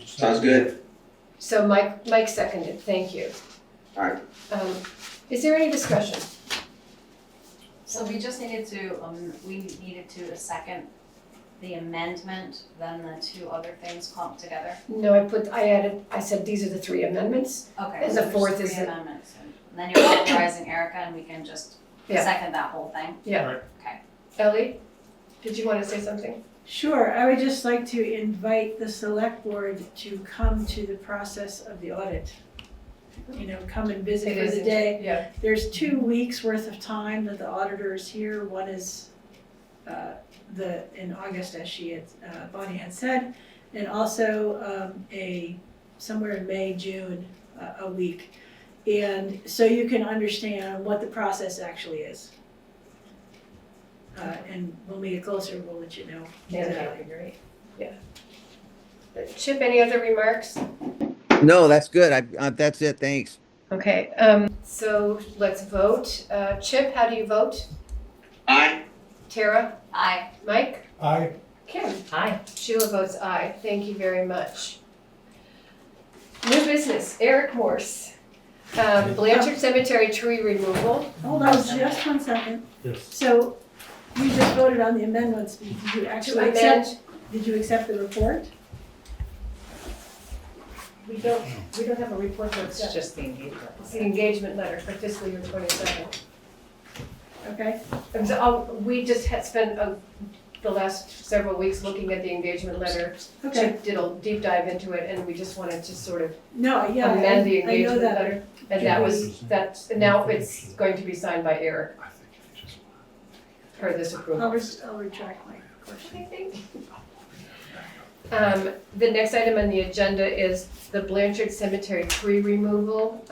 Sounds good. So Mike seconded, thank you. All right. Is there any discussion? So we just needed to, second the amendment, then the 2 other things clumped together. No, I said these are the 3 amendments. Okay, And so the fourth there's is 3 amendments. And then you're authorizing Erica, and we can just second that whole thing? Yeah. Right. Okay. Ellie, did you want to say something? Sure, I would just like to invite the select board to come to the process of the audit. Come and visit for the day. Yeah. There's 2 weeks worth of time that the auditor is here. One is in August, as Bonnie had said, and also somewhere in May, June, a week. And so you can understand what the process actually is. And when we get closer, we'll let you know. Yeah, that would be great. Yeah. Chip, any other remarks? No, that's good. That's it. Thanks. Okay, so let's vote. Chip, how do you vote? Aye. Tara? Aye. Mike? Aye. Kim? Aye. Sheila votes aye. Thank you very much. New business, Eric Morse. Blanchard Cemetery tree removal. Hold on just one second. Yes. So you just voted on the amendments. Did you actually accept, did you accept the report? We don't have a report to It's accept. just the engagement. It's the engagement letter for fiscal year 27. Okay. And so, we just had spent the last several weeks looking at the engagement letter. Okay. Chip did a deep dive into it, and we just wanted to sort of No, yeah, amend the I know engagement that. letter. And that's, now it's going to be signed by Eric for this approval. I'll retract my question. The next item on the agenda is the Blanchard Cemetery tree removal.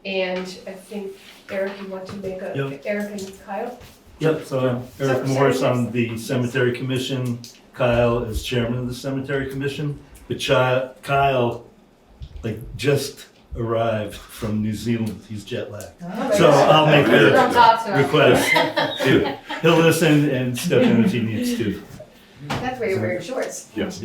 And I think, Eric, you want to make Yep. Eric and Kyle? Yep, so I'm Eric So- Morris sorry, on the Cemetery Commission. Kyle is chairman of the Cemetery Commission. But Kyle, just arrived from New Zealand. He's jet lagged. So I'll make the request. He'll listen and step in if he needs to. That's why you're wearing shorts. Yes.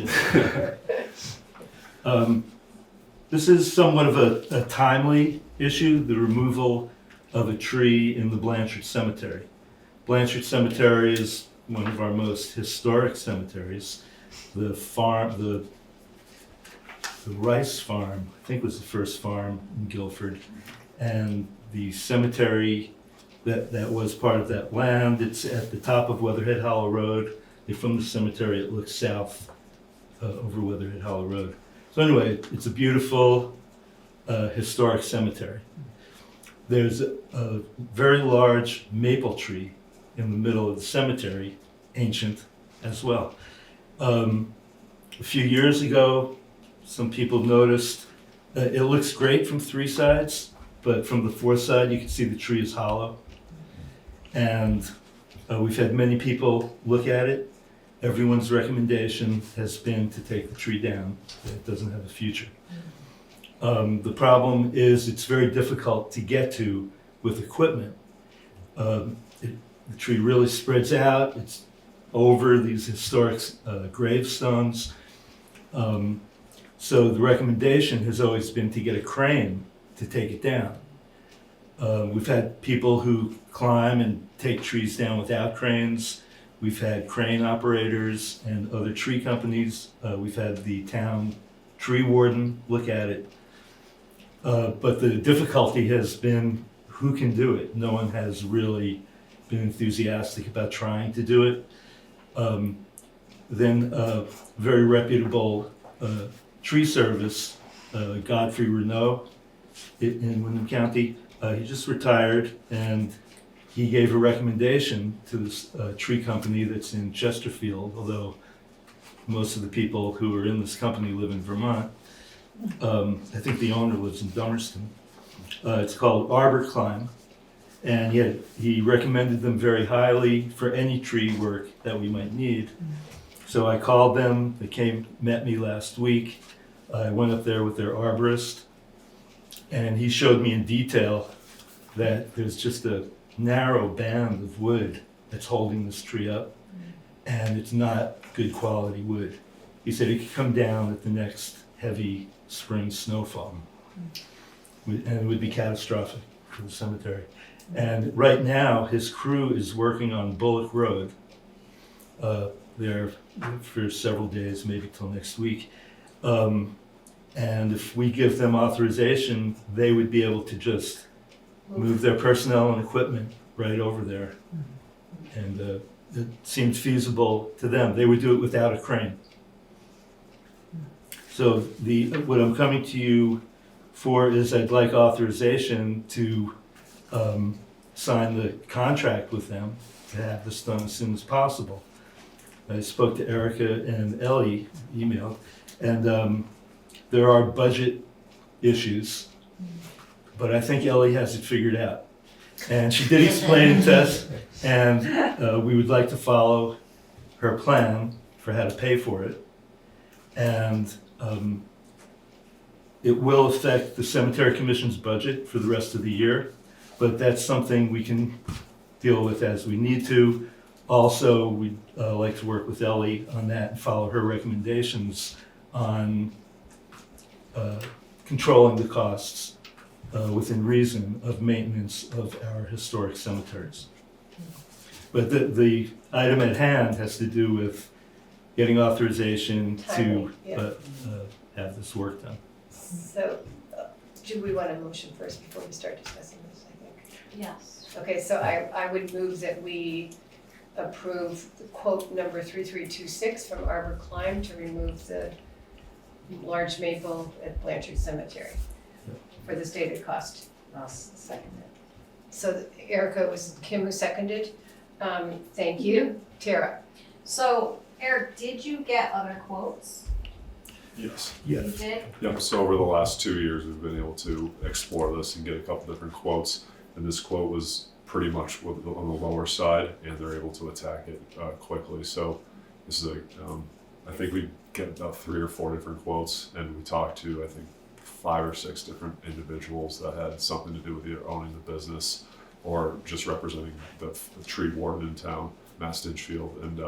This is somewhat of a timely issue, the removal of a tree in the Blanchard Cemetery. Blanchard Cemetery is one of our most historic cemeteries. The rice farm, I think, was the first farm in Guilford, and the cemetery that was part of that land. It's at the top of Weatherhead Hollow Road. From the cemetery, it looks south over Weatherhead Hollow Road. So anyway, it's a beautiful historic cemetery. There's a very large maple tree in the middle of the cemetery, ancient as well. A few years ago, some people noticed it looks great from three sides, but from the fourth side, you can see the tree is hollow. And we've had many people look at it. Everyone's recommendation has been to take the tree down. It doesn't have a future. The problem is it's very difficult to get to with equipment. The tree really spreads out. It's over these historic gravestones. So the recommendation has always been to get a crane to take it down. We've had people who climb and take trees down without cranes. We've had crane operators and other tree companies. We've had the town tree warden look at it. But the difficulty has been who can do it. No one has really been enthusiastic about trying to do it. Then a very reputable tree service, Godfrey Renault in Windham County, he just retired, and he gave a recommendation to this tree company that's in Chesterfield, although most of the people who are in this company live in Vermont. I think the owner lives in Dummerston. It's called Arbor Climb, and he recommended them very highly for any tree work that we might need. So I called them. They met me last week. I went up there with their arborist, and he showed me in detail that there's just a narrow band of wood that's holding this tree up, and it's not good quality wood. He said it could come down at the next heavy spring snowfall, and it would be catastrophic for the cemetery. And right now, his crew is working on Bullock Road there for several days, maybe till next week. And if we give them authorization, they would be able to just move their personnel and equipment right over there. And it seemed feasible to them. They would do it without a crane. So what I'm coming to you for is I'd like authorization to sign the contract with them to have this done as soon as possible. I spoke to Erica and Ellie, emailed, and there are budget issues, but I think Ellie has it figured out. And she did explain it to us, and we would like to follow her plan for how to pay for it. And it will affect the Cemetery Commission's budget for the rest of the year, but that's something we can deal with as we need to. Also, we'd like to work with Ellie on that and follow her recommendations on controlling the costs within reason of maintenance of our historic cemeteries. But the item at hand has to do with getting authorization to Timely, yeah. have this work done. So, do we want a motion first before we start discussing this, I think? Yes. Okay, so I would move that we approve the quote number 3326 from Arbor Climb to remove the large maple at Blanchard Cemetery for the stated cost. I'll second it. So Erica, it was Kim who seconded. Thank you. Tara? So, Eric, did you get other quotes? Yes. You did? Yep, so over the last 2 years, we've been able to explore this and get a couple different quotes. And this quote was pretty much on the lower side, and they're able to attack it quickly. So this is I think we get about 3 or 4 different quotes, and we talked to, I think, 5 or 6 different individuals that had something to do with either owning the business or just representing the tree warden in town, Mass Ditchfield. And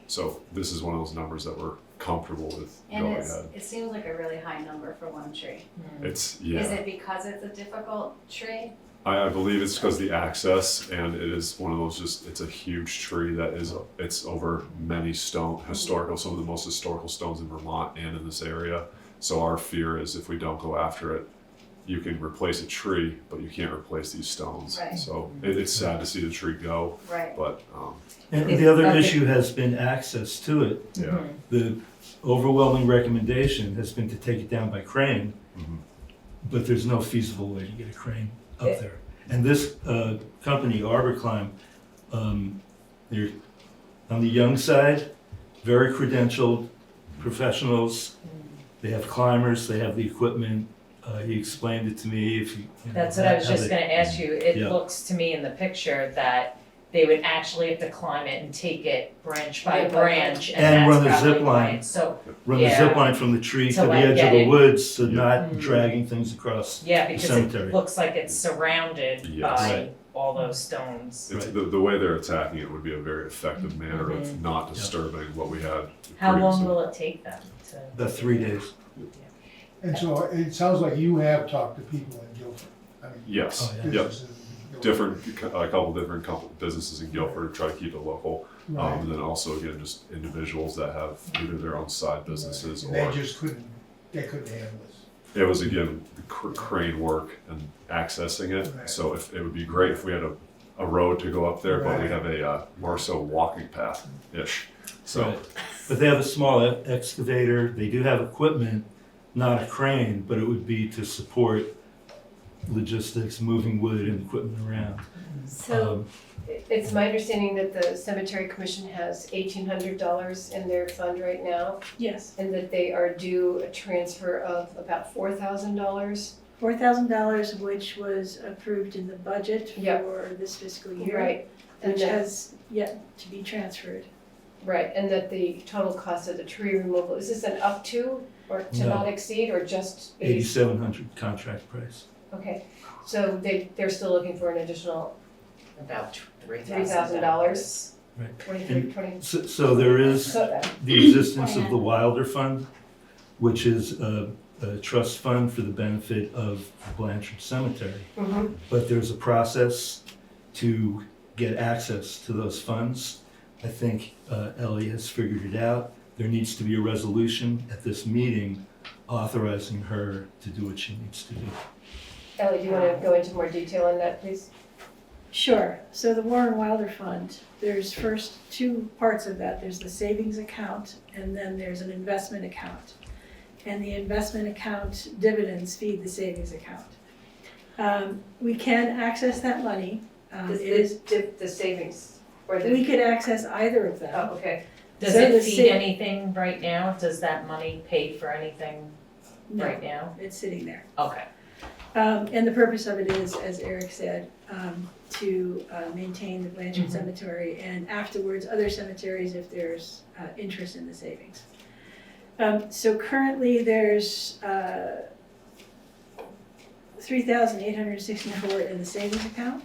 so this is one of those numbers that we're comfortable with going ahead. It seems like a really high number for one tree. It's, yeah. Is it because it's a difficult tree? I believe it's because of the access, and it is one of those it's a huge tree that it's over many some of the most historical stones in Vermont and in this area. So our fear is if we don't go after it, you can replace a tree, but you can't replace these stones. Right. So it's sad to see the tree go. Right. But And the other issue has been access to it. Yeah. The overwhelming recommendation has been to take it down by crane, but there's no feasible way to get a crane up there. And this company, Arbor Climb, they're on the young side, very credentialed professionals. They have climbers, they have the equipment. He explained it to me. That's what I was just gonna ask you. It looks to me in the picture that they would actually have to climb it and take it branch by branch, and run the that's zip probably why line. it's so. Run the zip line from the tree to the like edge of get the it. woods, so not dragging things across Yeah, the because cemetery. it looks like it's surrounded Yes. by Right. all those stones. it's the way they're attacking it would be a very effective manner of not disturbing what we had How long previously. will it take them to? About 3 days. And so it sounds like you have talked to people in Guilford. I mean, Yes. Oh, Yep. businesses in Guilford. A couple different businesses in Guilford to try to keep it local. Right. And then also, again, just individuals that have either their own side businesses And or they just couldn't handle this. it was, again, the crane work and accessing it. Right. So if it would be great if we had a road to go up there, but we Right. have a more so walking path-ish. So, Right. But they have a small excavator. They do have equipment, not a crane, but it would be to support logistics, moving wood and equipment around. So it's my understanding that the Cemetery Commission has $1,800 in their fund right now, Yes, and that they are due a transfer of about $4,000. $4,000 of which was approved in the budget Yep. for this fiscal year. Right. And Which that- has yet to be transferred. Right, and that the total cost of the tree removal, is this an up to or to No. not exceed or just 8,700 contract price. Okay, so they're still looking for an additional About $3,000? Right. 23, 20? So there is So- the existence of the Wilder Fund, which is a trust fund for the benefit of Blanchard Cemetery. Mhm. But there's a process to get access to those funds. I think Ellie has figured it out. There needs to be a resolution at this meeting authorizing her to do what she needs to do. Ellie, do you want to go into more detail on that, please? Sure, so the Warren Wilder Fund, there's first 2 parts of that. There's the savings account and then there's an investment account. And the investment account dividends feed the savings account. We can access that money. It is, The savings or we could access either of them. Oh, okay. Does So the it feed sa- anything right now? Does that money pay for anything No, right now? it's sitting there. Okay. And the purpose of it is, as Eric said, to maintain the Blanchard Mhm. Cemetery and afterwards other cemeteries if there's interest in the savings. So currently there's $3,864 in the savings account.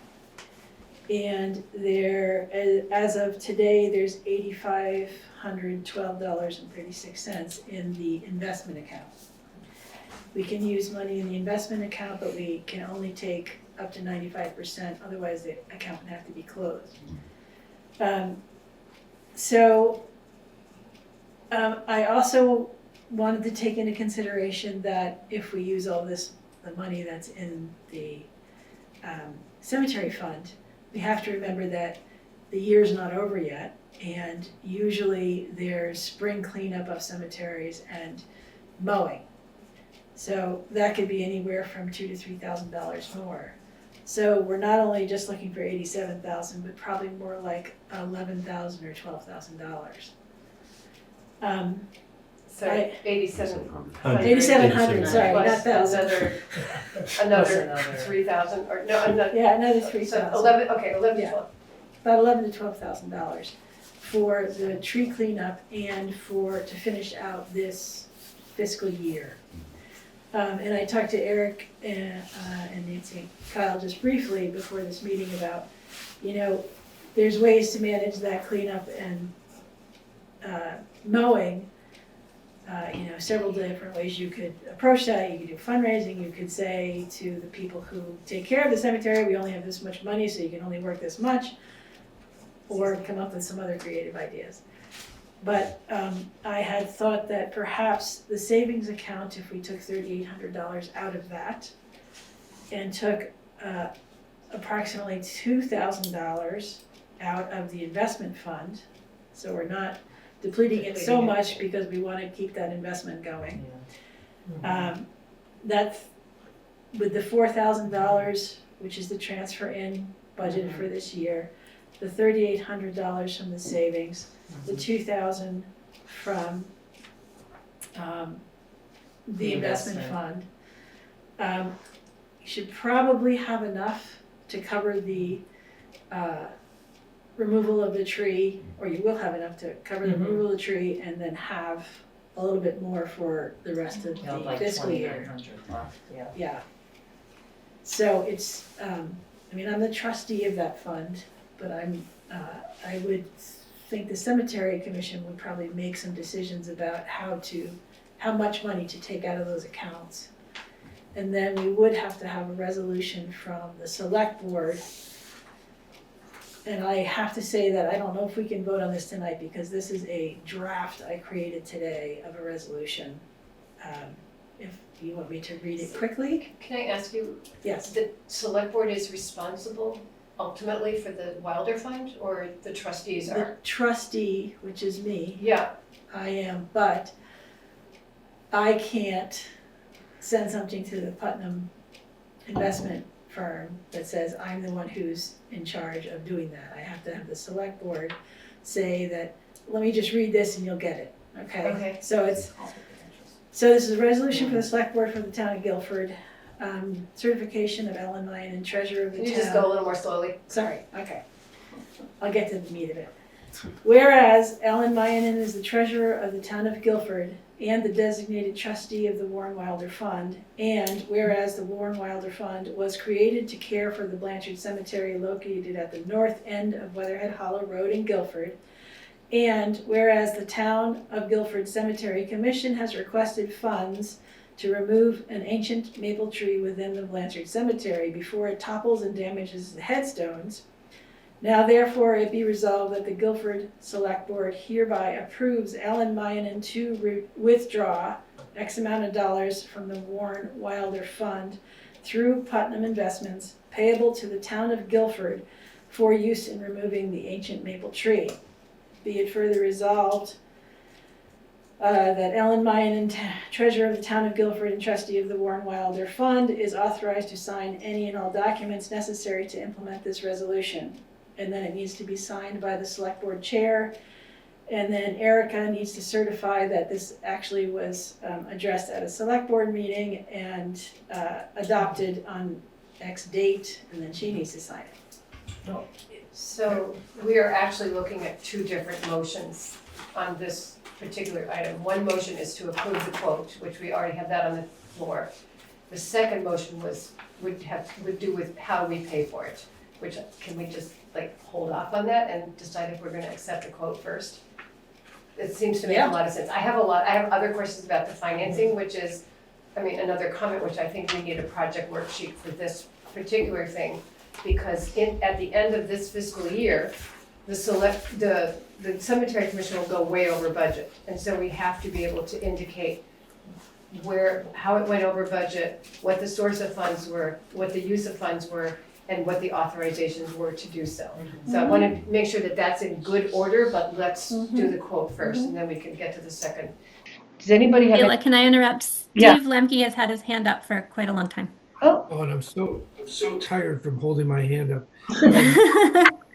And there, as of today, there's $8,512.36 in the investment account. We can use money in the investment account, but we can only take up to 95%, otherwise the account would have to be closed. I also wanted to take into consideration that if we use all this, the money that's in the cemetery fund, we have to remember that the year's not over yet, and usually there's spring cleanup of cemeteries and mowing. So that could be anywhere from $2,000 to $3,000 more. So we're not only just looking for $87,000, but probably more like $11,000 or $12,000. So 8,700. 8,700, sorry, not Plus thousand. another 3,000, or no, another. Yeah, another 3,000. 11, okay, 11 to Yeah. 12. About $11,000 to $12,000 for the tree cleanup and to finish out this fiscal year. And I talked to Eric and Nancy and Kyle just briefly before this meeting about, there's ways to manage that cleanup and mowing. Several different ways you could approach that. You could do fundraising. You could say to the people who take care of the cemetery, we only have this much money, so you can only work this much, or come up with some other creative ideas. But I had thought that perhaps the savings account, if we took $3,800 out of that and took approximately $2,000 out of the investment fund, so we're not depleting it so much because we want to keep that investment going. That's with the $4,000, which is the transfer in budget for this year, the $3,800 from the savings, the $2,000 from the investment fund. You should probably have enough to cover the removal of the tree, or you will have enough to cover the removal of the tree, and then have a little bit more for the rest of the Like fiscal year. 2,900 left, yeah. Yeah. So it's, I'm the trustee of that fund, but I would think the cemetery commission would probably make some decisions about how much money to take out of those accounts. And then we would have to have a resolution from the select board. And I have to say that I don't know if we can vote on this tonight, because this is a draft I created today of a resolution. If you want me to read it quickly? Can I ask you? Yes. The select board is responsible ultimately for the Wilder Fund, or the trustees The are? trustee, which is me. Yeah. I am, but I can't send something to the Putnam investment firm that says I'm the one who's in charge of doing that. I have to have the select board say that, let me just read this and you'll get it, okay? Okay. So this is a resolution for the select board for the town of Guilford, certification of Ellen Meyen, treasurer of the town. Can you just go a little more slowly? Sorry, okay. I'll get to the meat of it. Whereas Ellen Meyen is the treasurer of the town of Guilford and the designated trustee of the Warren Wilder Fund, and whereas the Warren Wilder Fund was created to care for the Blanchard Cemetery located at the north end of Weatherhead Hollow Road in Guilford, and whereas the Town of Guilford Cemetery Commission has requested funds to remove an ancient maple tree within the Blanchard Cemetery before it topples and damages the headstones, now therefore it be resolved that the Guilford Select Board hereby approves Ellen Meyen to withdraw X amount of dollars from the Warren Wilder Fund through Putnam Investments payable to the Town of Guilford for use in removing the ancient maple tree. Be it further resolved that Ellen Meyen, treasurer of the Town of Guilford and trustee of the Warren Wilder Fund, is authorized to sign any and all documents necessary to implement this resolution. And then it needs to be signed by the select board chair. And then Erica needs to certify that this actually was addressed at a select board meeting and adopted on X date, and then she needs to sign it. So we are actually looking at two different motions on this particular item. One motion is to approve the quote, which we already have that on the floor. The second motion would do with how we pay for it, which can we just hold off on that and decide if we're gonna accept the quote first? It seems to make a lot of sense. I have other questions about the financing, which is, another comment, which I think we need a project worksheet for this particular thing, because at the end of this fiscal year, the cemetery commission will go way over budget. And so we have to be able to indicate how it went over budget, what the source of funds were, what the use of funds were, and what the authorizations were to do so. So I want to make sure that that's in good order, but let's do the quote first, and then we can get to the second. Does anybody have? Sheila, can I interrupt? Steve Yeah. Lemke has had his hand up for quite a long time. Oh, and I'm so tired from holding my hand up.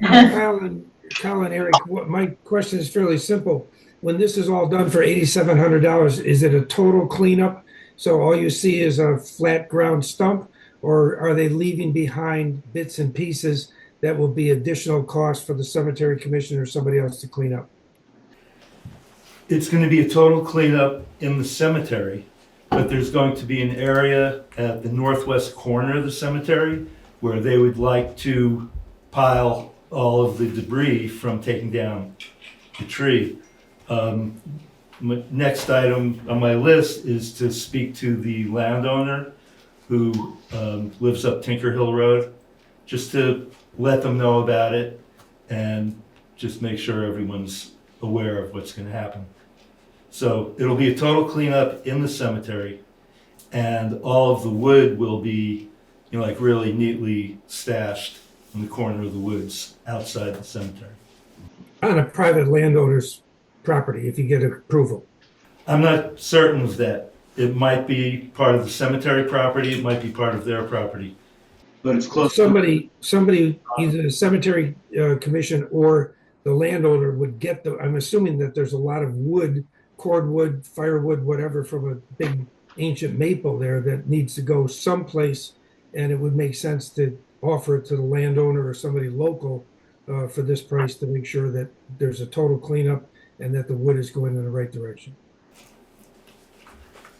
Kyle and Eric, my question is fairly simple. When this is all done for $8,700, is it a total cleanup? So all you see is a flat ground stump, or are they leaving behind bits and pieces that will be additional cost for the cemetery commission or somebody else to clean up? It's going to be a total cleanup in the cemetery, but there's going to be an area at the northwest corner of the cemetery where they would like to pile all of the debris from taking down the tree. Next item on my list is to speak to the landowner who lives up Tinker Hill Road, just to let them know about it and just make sure everyone's aware of what's going to happen. So it'll be a total cleanup in the cemetery, and all of the wood will be, like really neatly stashed in the corner of the woods outside the cemetery. On a private landowner's property, if you get approval. I'm not certain of that. It might be part of the cemetery property, it might be part of their property, but it's close. Somebody, either the cemetery commission or the landowner would get I'm assuming that there's a lot of wood, cordwood, firewood, whatever, from a big ancient maple there that needs to go someplace, and it would make sense to offer it to the landowner or somebody local for this price to make sure that there's a total cleanup and that the wood is going in the right direction.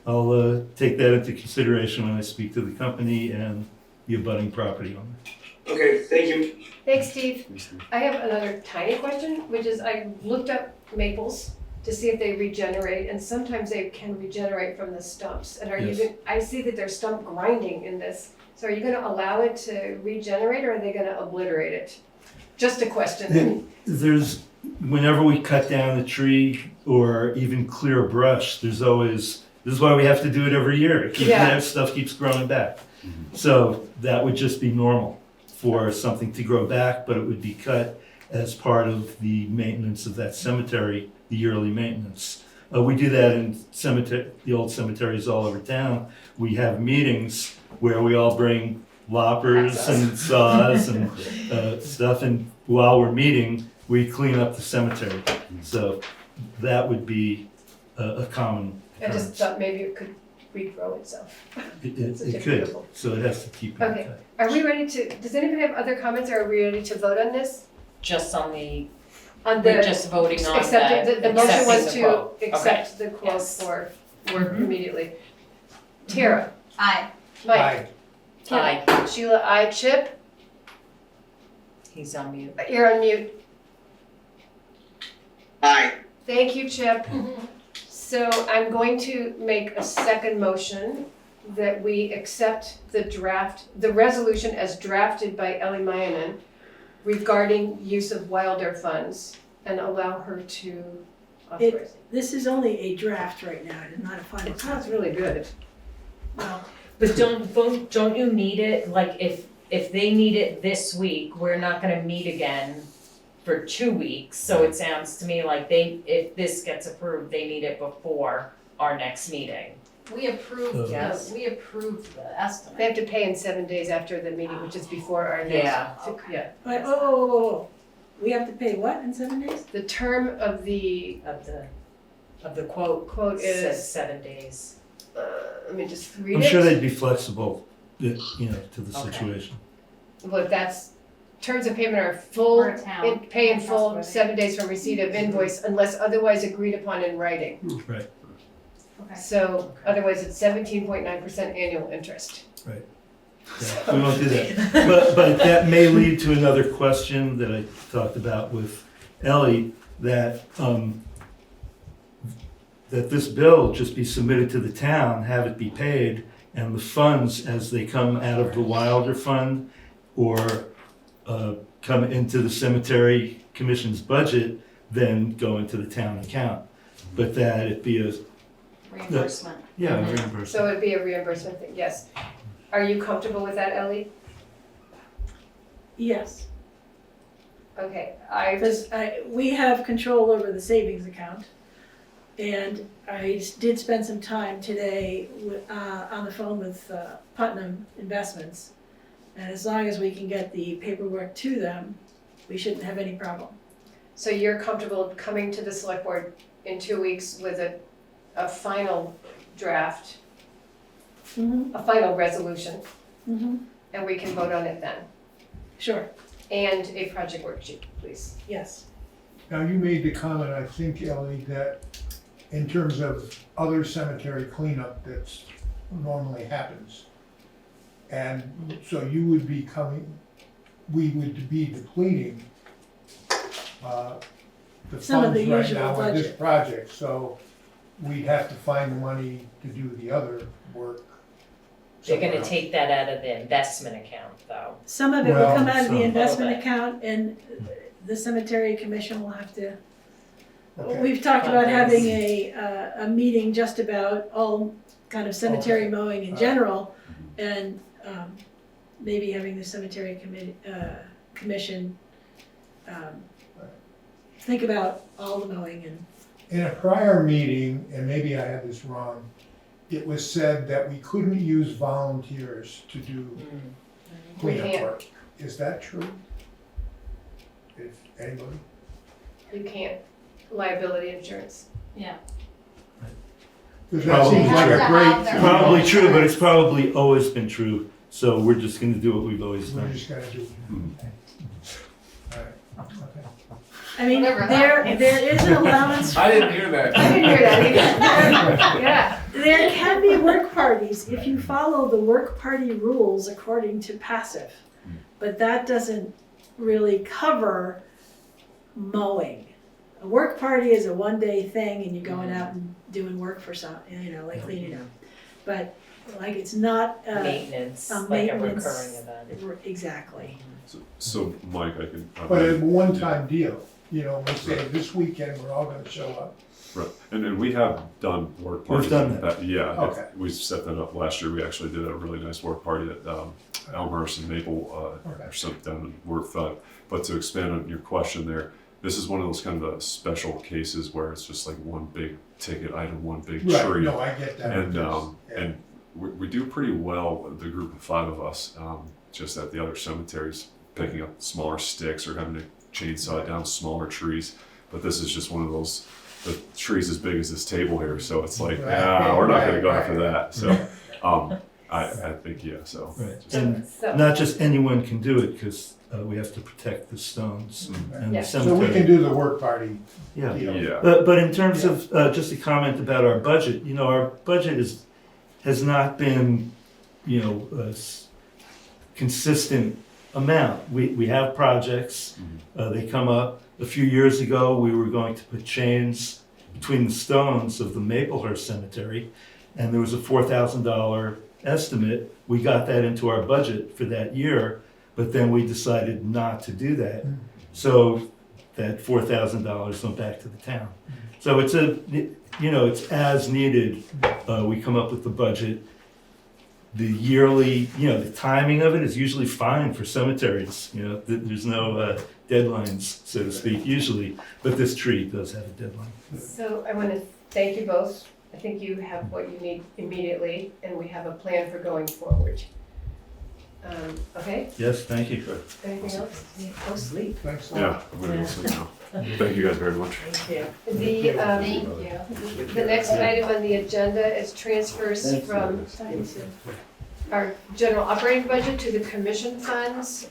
I'll take that into consideration when I speak to the company and the abutting property owner. Okay, thank you. thanks, Steve. I have another tiny question, which is I looked up maples to see if they regenerate, and sometimes they can regenerate from the stumps. And I see that there's stump grinding in this. So are you gonna allow it to regenerate, or are they gonna obliterate it? Just a question. Whenever we cut down a tree or even clear a brush, this is why we have to do it every year. That stuff keeps growing back. So that would just be normal for something to grow back, but it would be cut as part of the maintenance of that cemetery, the yearly maintenance. We do that in the old cemeteries all over town. We have meetings where we all bring loppers and saws and stuff, and while we're meeting, we clean up the cemetery. So that would be a common I just thought maybe it could regrow itself. It could, so it has to keep. Okay, are we ready to, does anybody have other comments, or are we ready to vote on this? Just on the, We're just voting on the motion was to quote. accept the quote for work immediately. Tara? Aye. Mike? Kim? Aye. Sheila, aye. Chip? He's on mute. You're on mute. Aye. Thank you, Chip. So I'm going to make a second motion that we accept the resolution as drafted by Ellie Mayanen regarding use of Wilder funds and allow her to authorize it. This is only a draft right now, it is not a final. It sounds really good. Well, But don't you need it, like if they need it this week, we're not gonna meet again for 2 weeks, so it sounds to me like if this gets approved, they need it before our next meeting. We approved, Yes. we approved the estimate. They have to pay in 7 days after the meeting, which is before our next. Yeah. but, we have to pay what in 7 days? The term of the Of the quote is, says 7 days. let me just read it. I'm sure they'd be flexible, to the Okay. situation. Well, if that's, terms of payment are full, We're a town. pay in full, 7 days from receipt of invoice unless otherwise agreed upon in writing. Right. Okay. So otherwise it's 17.9% annual interest. Right. Yeah, we won't do that. But that may lead to another question that I talked about with Ellie, that that this bill just be submitted to the town, have it be paid, and the funds as they come out of the Wilder Fund or come into the Cemetery Commission's budget, then go into the town account. But that it be a Reimbursement. yeah, So reimbursement. it'd be a reimbursement thing, yes. Are you comfortable with that, Ellie? Yes, Okay, because we have control over the savings account. And I did spend some time today on the phone with Putnam Investments. And as long as we can get the paperwork to them, we shouldn't have any problem. So you're comfortable coming to the select board in 2 weeks with a final draft, a final resolution, and we can vote on it then? Sure. And a project worksheet, please. Yes. Now, you made the comment, I think, Ellie, that in terms of other cemetery cleanup that's normally happens. And so you would be coming, we would be depleting the Some of funds the right usual now on this budget. project, so we'd have to find the money to do the other work. They're gonna somewhere else. take that out of the investment account, though. Some of it will Well, come out of the some. investment account, and the cemetery commission will have to. Okay. We've talked about having a meeting just about all kind of cemetery mowing in general, and maybe having the cemetery commission think about all the mowing and. In a prior meeting, and maybe I had this wrong, it was said that we couldn't use volunteers to do We cleanup can't. work. Is that true? If anybody? You can't. Liability insurance. Yeah. Because that seems like a great. Probably true, but it's probably always been true. So we're just going to do what we've always We're done. just gonna do. All right, okay. I mean, Whatever there is an allowance. I didn't hear that. I didn't hear that either. Yeah. There can be work parties if you follow the work party rules according to passive. But that doesn't really cover mowing. A work party is a one-day thing and you're going out and doing work for some, like cleaning up. But like it's not Maintenance, a like a maintenance. recurring event. Exactly. So Mike, I can. But a one-time deal, let's say this weekend, we're all gonna show up. Right, and we have done work parties. We've done that. Yeah, Okay. we set that up last year. We actually did a really nice work party at Elmhurst and Maple, or something down in Worth. But to expand on your question there, this is one of those kind of special cases where it's just like one big ticket item, one big Right, tree. no, I get that. And Yeah. and we do pretty well, the group of 5 of us, just at the other cemeteries, picking up smaller sticks or having to chainsaw down smaller trees. But this is just one of those, the tree's as big as this table here, so it's like, we're not gonna go after that. So I think, yeah, so. Right. just- And So- not just anyone can do it because we have to protect the stones and Yeah. the So cemetery. we can do the work party Yeah. deal. Yeah. But in terms of, just a comment about our budget, our budget has not been, a consistent amount. We have projects, they come up. A few years ago, we were going to put chains between the stones of the Maplehurst Cemetery, and there was a $4,000 estimate. We got that into our budget for that year, but then we decided not to do that. So that $4,000 went back to the town. So it's it's as needed. We come up with the budget. The yearly, the timing of it is usually fine for cemeteries. There's no deadlines, so to speak, usually. But this tree does have a deadline. So I want to thank you both. I think you have what you need immediately, and we have a plan for going forward. Okay, Yes, thank you. anything else? Go sleep. Thanks. Yeah, I'm gonna go sleep now. Thank you guys very much. Thank you. The next item on the agenda is transfers from our general operating budget to the commission funds.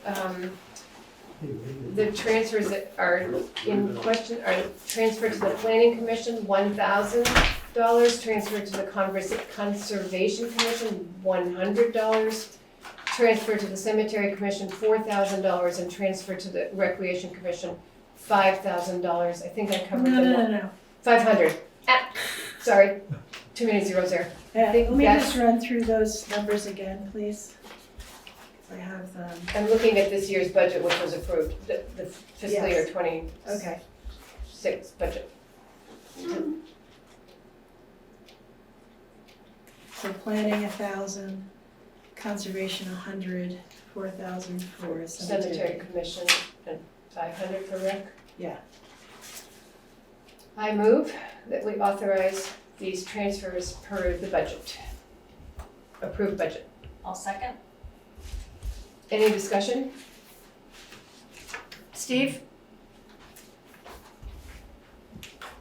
The transfers that are in question are transferred to the planning commission, $1,000, transferred to the conservation commission, $100, transferred to the cemetery commission, $4,000, and transferred to the recreation commission, $5,000. I think I covered them all. No. 500. Sorry, too many zeros there. Yeah, think let me that's- just run through those numbers again, please. I have them. I'm looking at this year's budget, which was approved, the fiscal year Yes. 26 Okay. budget. So planning 1,000, conservation 100, 4,000 for Cemetery cemetery. commission and 500 for rec. Yeah. I move that we authorize these transfers per the budget. Approved budget. I'll second. Any discussion? Steve?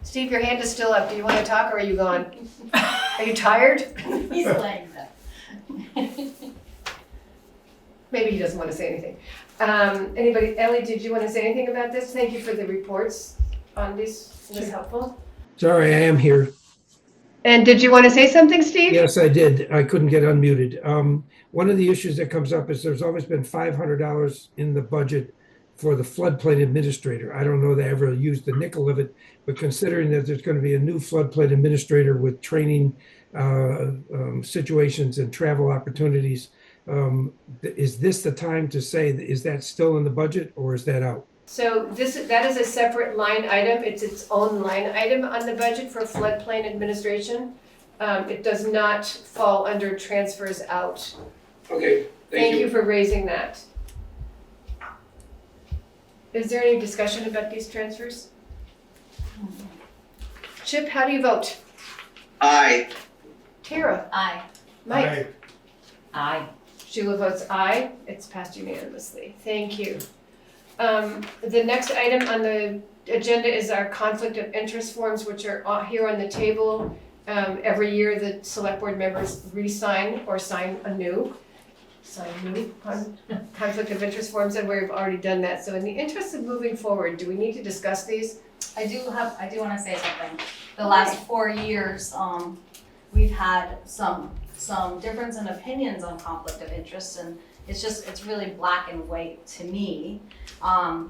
Steve, your hand is still up. Do you want to talk or are you gone? Are you tired? He's laying there. Maybe he doesn't want to say anything. Anybody, Ellie, did you want to say anything about this? Thank you for the reports on this. Was this helpful? Sorry, I am here. And did you want to say something, Steve? Yes, I did. I couldn't get unmuted. One of the issues that comes up is there's always been $500 in the budget for the floodplain administrator. I don't know that I ever used the nickel of it, but considering that there's going to be a new floodplain administrator with training situations and travel opportunities, is this the time to say, is that still in the budget or is that out? So that is a separate line item. It's its own line item on the budget for floodplain administration. It does not fall under transfers out. Okay, Thank you for raising that. Is there any discussion about these transfers? Chip, how do you vote? Aye. Tara? Aye. Mike? Aye. Sheila votes aye. It's passed unanimously. Thank you. The next item on the agenda is our conflict of interest forms, which are here on the table. Every year, the select board members re-sign or sign new conflict of interest forms, and we've already done that. So in the interest of moving forward, do we need to discuss these? I do want to say something. The last 4 years, we've had some difference in opinions on conflict of interest, and it's really black and white to me.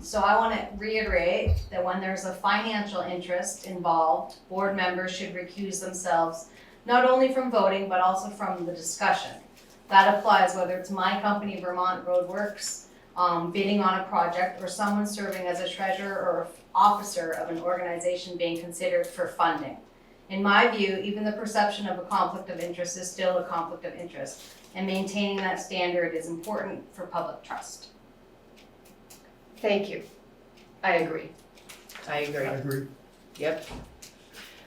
So I want to reiterate that when there's a financial interest involved, board members should recuse themselves not only from voting, but also from the discussion. That applies whether it's my company, Vermont Roadworks, bidding on a project, or someone serving as a treasurer or officer of an organization being considered for funding. In my view, even the perception of a conflict of interest is still a conflict of interest, and maintaining that standard is important for public trust. Thank you. I agree. I agree. Yep.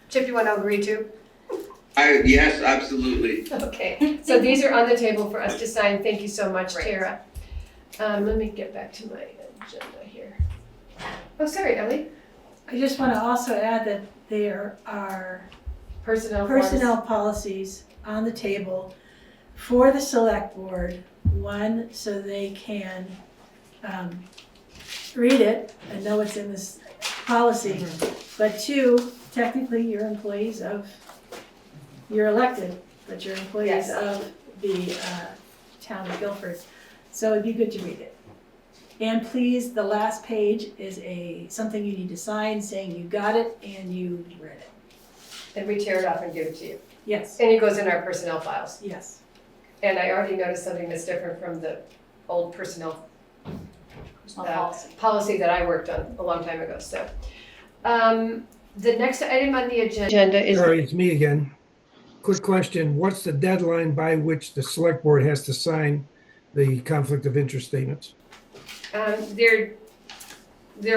Chip, you want to agree too? Yes, absolutely. Okay, so these are on the table for us to sign. Thank you so much, Great. Tara. Let me get back to my agenda here. Oh, sorry, Ellie. I just want to also add that there are Personnel forms. personnel policies on the table for the select board. One, so they can read it and know what's in this policy. But two, technically, you're employees of, you're elected, but you're employees Yes. of the town of Guilford. So it'd be good to read it. And please, the last page is something you need to sign saying you got it and you read it. And we tear it off and give it to you. Yes, And it goes in our personnel files. yes. And I already noticed something that's different from the old personnel policy that I worked on a long time ago, so. The next item on the agenda is. Sorry, it's me again. Quick question. What's the deadline by which the select board has to sign the conflict of interest statements? They're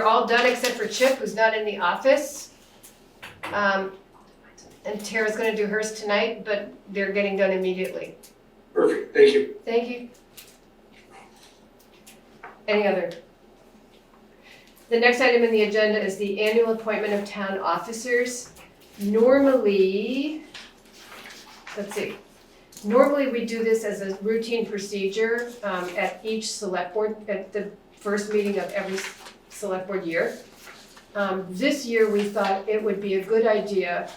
all done except for Chip, who's not in the office. And Tara's gonna do hers tonight, but they're getting done immediately. Perfect, thank you. Thank you. Any other? The next item in the agenda is the annual appointment of town officers. Normally, we do this as a routine procedure at each select board, at the first meeting of every select board year. This year, we thought it would be a good idea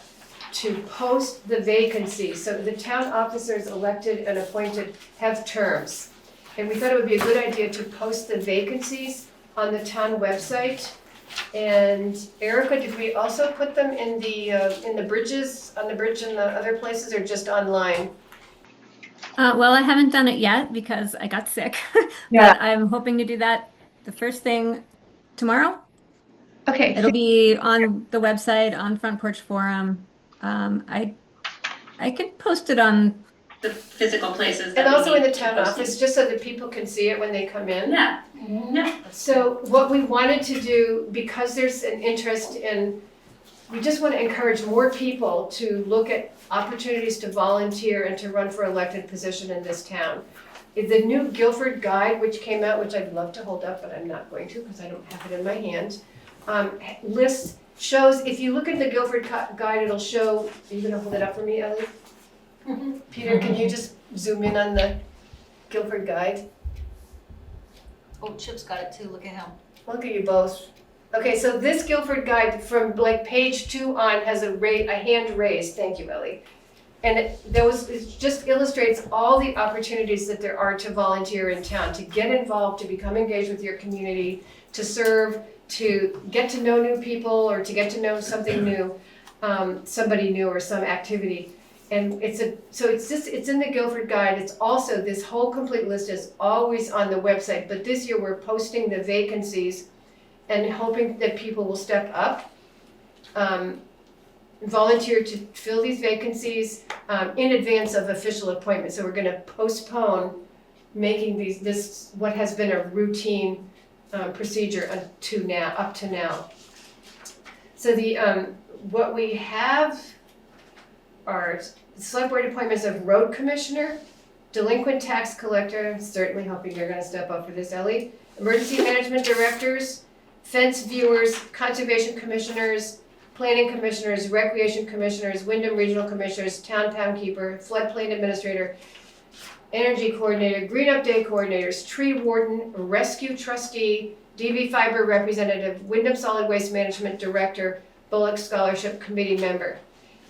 to post the vacancy. So the town officers elected and appointed have terms. And we thought it would be a good idea to post the vacancies on the town website And Erica, did we also put them in the bridges, on the bridge and the other places, or just online? Well, I haven't done it yet because I got sick, Yeah. but I'm hoping to do that the first thing tomorrow. Okay. It'll be on the website, on Front Porch Forum. I could post it on the physical places. And also in the town office, just so that people can see it when they come in. Yeah. Yeah. So what we wanted to do, because there's an interest in, we just want to encourage more people to look at opportunities to volunteer and to run for elected position in this town. The new Guilford Guide, which came out, which I'd love to hold up, but I'm not going to because I don't have it in my hand, shows, if you look at the Guilford Guide, it'll show, are you going to hold it up for me, Ellie? Peter, can you just zoom in on the Guilford Guide? Oh, Chip's got it too, look at him. Look at you both. Okay, so this Guilford Guide from like page 2 on has a hand raised. Thank you, Ellie. And it just illustrates all the opportunities that there are to volunteer in town, to get involved, to become engaged with your community, to serve, to get to know new people, or to get to know something new, somebody new or some activity. And it's in the Guilford Guide. It's also, this whole complete list is always on the website, but this year we're posting the vacancies and hoping that people will step up, volunteer to fill these vacancies in advance of official appointments. So we're going to postpone making this what has been a routine procedure up to now. So what we have are select board appointments of road commissioner, delinquent tax collector, certainly hoping you're going to step up for this, Ellie, emergency management directors, fence viewers, conservation commissioners, planning commissioners, recreation commissioners, Wyndham regional commissioners, town poundkeeper, floodplain administrator, energy coordinator, green up day coordinators, tree warden, rescue trustee, DV fiber representative, Wyndham solid waste management director, Bullock scholarship committee member.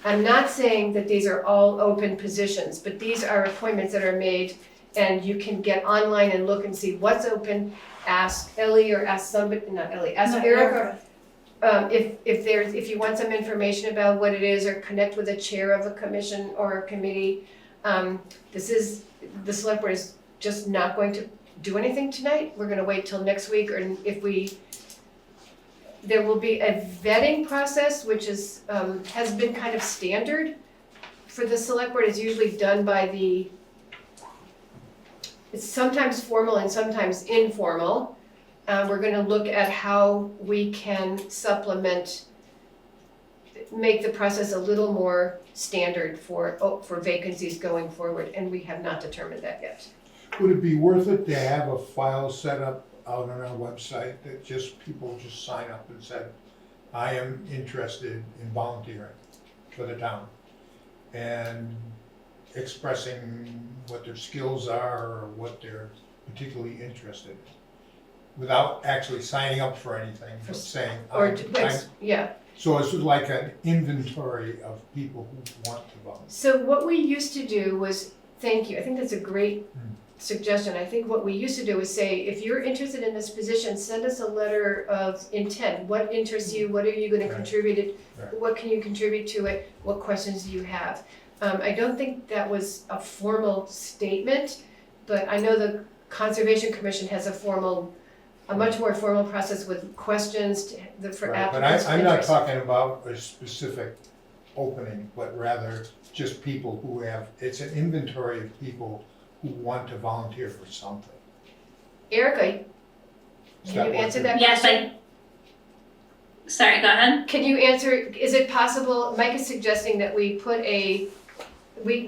I'm not saying that these are all open positions, but these are appointments that are made, and you can get online and look and see what's open. Ask Ellie or ask somebody, not Ellie, ask Erica. If you want some information about what it is, or connect with a chair of a commission or a committee. The select board is just not going to do anything tonight. We're going to wait till next week, or there will be a vetting process, which has been kind of standard for the select board. It's usually done by it's sometimes formal and sometimes informal. We're going to look at how we can make the process a little more standard for vacancies going forward, and we have not determined that yet. Would it be worth it to have a file set up out on our website that people just sign up and said, I am interested in volunteering for the town, and expressing what their skills are or what they're particularly interested in, without actually signing up for anything, but saying, yeah. So it's like an inventory of people who want to volunteer. So what we used to do was, thank you, I think that's a great suggestion. I think what we used to do is say, if you're interested in this position, send us a letter of intent. What interests you? What are you going to contribute? What can you contribute to it? What questions do you have? I don't think that was a formal statement, but I know the Conservation Commission has a much more formal process with questions for applicants. But I'm not talking about a specific opening, but rather just people who it's an inventory of people who want to volunteer for something. Erica, can you answer that question? Yes, sorry, go ahead. Can you answer, is it possible, Mike is suggesting that we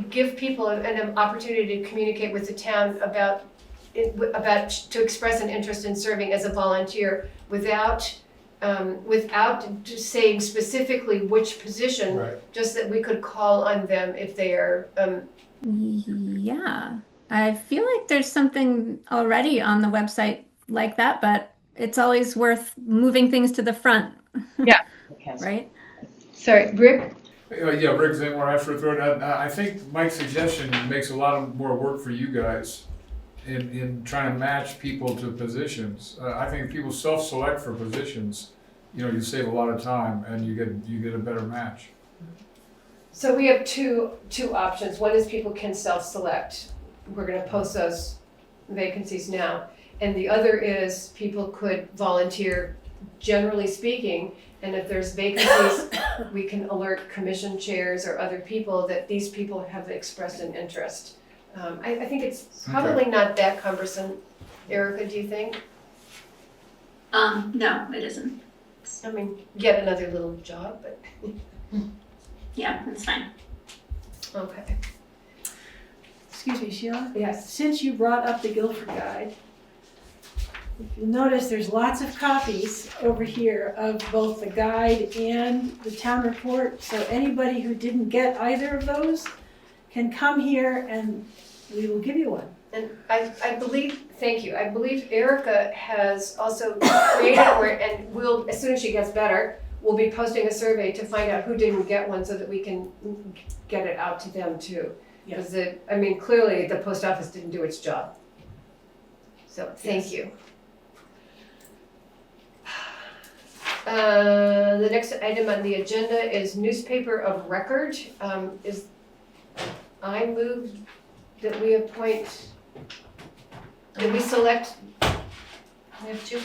give people an opportunity to communicate with the town about to express an interest in serving as a volunteer without just saying specifically which position, just that we could call on them if they are. Yeah, I feel like there's something already on the website like that, but it's always worth moving things to the front. Yeah. Right? Sorry, Rick? Yeah, Rick Zingler, after throwing out, I think Mike's suggestion makes a lot more work for you guys in trying to match people to positions. I think people self-select for positions, you save a lot of time and you get a better match. So we have two options. One is people can self-select. We're gonna post those vacancies now. And the other is people could volunteer, generally speaking, and if there's vacancies, we can alert commission chairs or other people that these people have expressed an interest. I think it's probably not that cumbersome. Erica, do you think? No, it isn't. I mean, yet another little job, but. Yeah, it's fine. Okay. Excuse me, Sheila? Yes. Since you brought up the Guilford Guide, if you'll notice there's lots of copies over here of both the guide and the town report. So anybody who didn't get either of those can come here and we will give you one. And I believe, thank you, I believe Erica has also created, and will, as soon as she gets better, we'll be posting a survey to find out who didn't get one so that we can get it out to them too. Because clearly the post office didn't do its job. So thank you. The next item on the agenda is newspaper of record. I move that we appoint, did we select? We have two.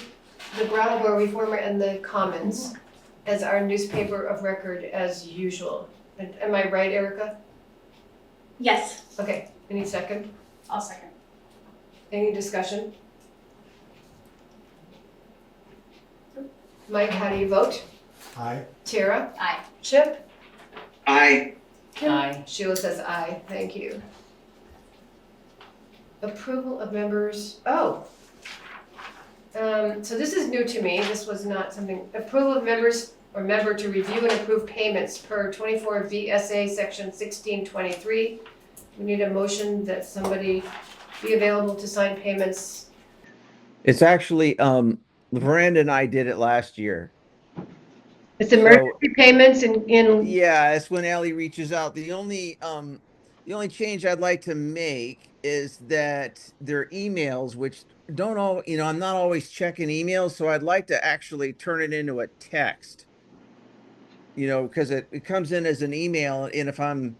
The Brattleboro Reformer and the Commons as our newspaper of record as usual. Am I right, Erica? Yes. Okay, any second? I'll second. Any discussion? Mike, how do you vote? Aye. Tara? Aye. Chip? Aye. Aye. Sheila says aye, thank you. Approval of members, so this is new to me, this was not something, approval of members or member to review and approve payments per 24 V.S.A. section 1623. We need a motion that somebody be available to sign payments. It's actually, Miranda and I did it last year. It's emergency payments in. Yeah, it's when Ally reaches out. The only change I'd like to make is that their emails, which don't all, I'm not always checking emails, so I'd like to actually turn it into a text. Because it comes in as an email, and if I'm,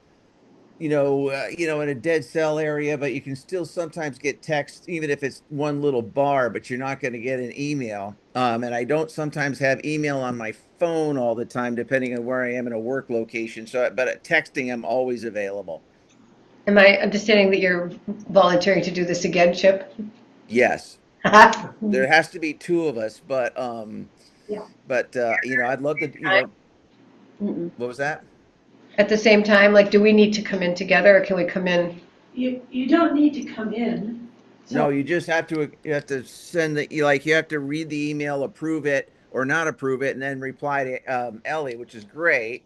in a dead cell area, but you can still sometimes get text, even if it's one little bar, but you're not going to get an email. And I don't sometimes have email on my phone all the time, depending on where I am in a work location. But at texting, I'm always available. Am I understanding that you're volunteering to do this again, Chip? Yes. There has to be two of us, but, yeah. But, I'd love to, what was that? At the same time, like, do we need to come in together or can we come in? You don't need to come in. No, you just have to, send you have to read the email, approve it or not approve it, and then reply to Ellie, which is great.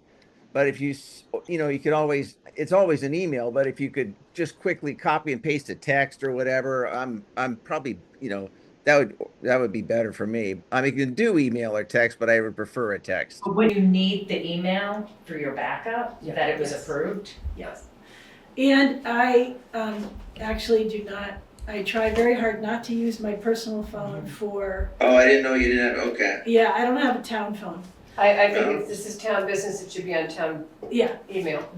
But if you could always, it's always an email, but if you could just quickly copy and paste a text or whatever, I'm probably, that would be better for me. I mean, you can do email or text, but I would prefer a text. But when you need the email for your backup, that it was approved? Yes. And I actually do not, I try very hard not to use my personal phone for. Oh, I didn't know you didn't have, okay. Yeah, I don't have a town phone. I think if this is town business, it should be on town email.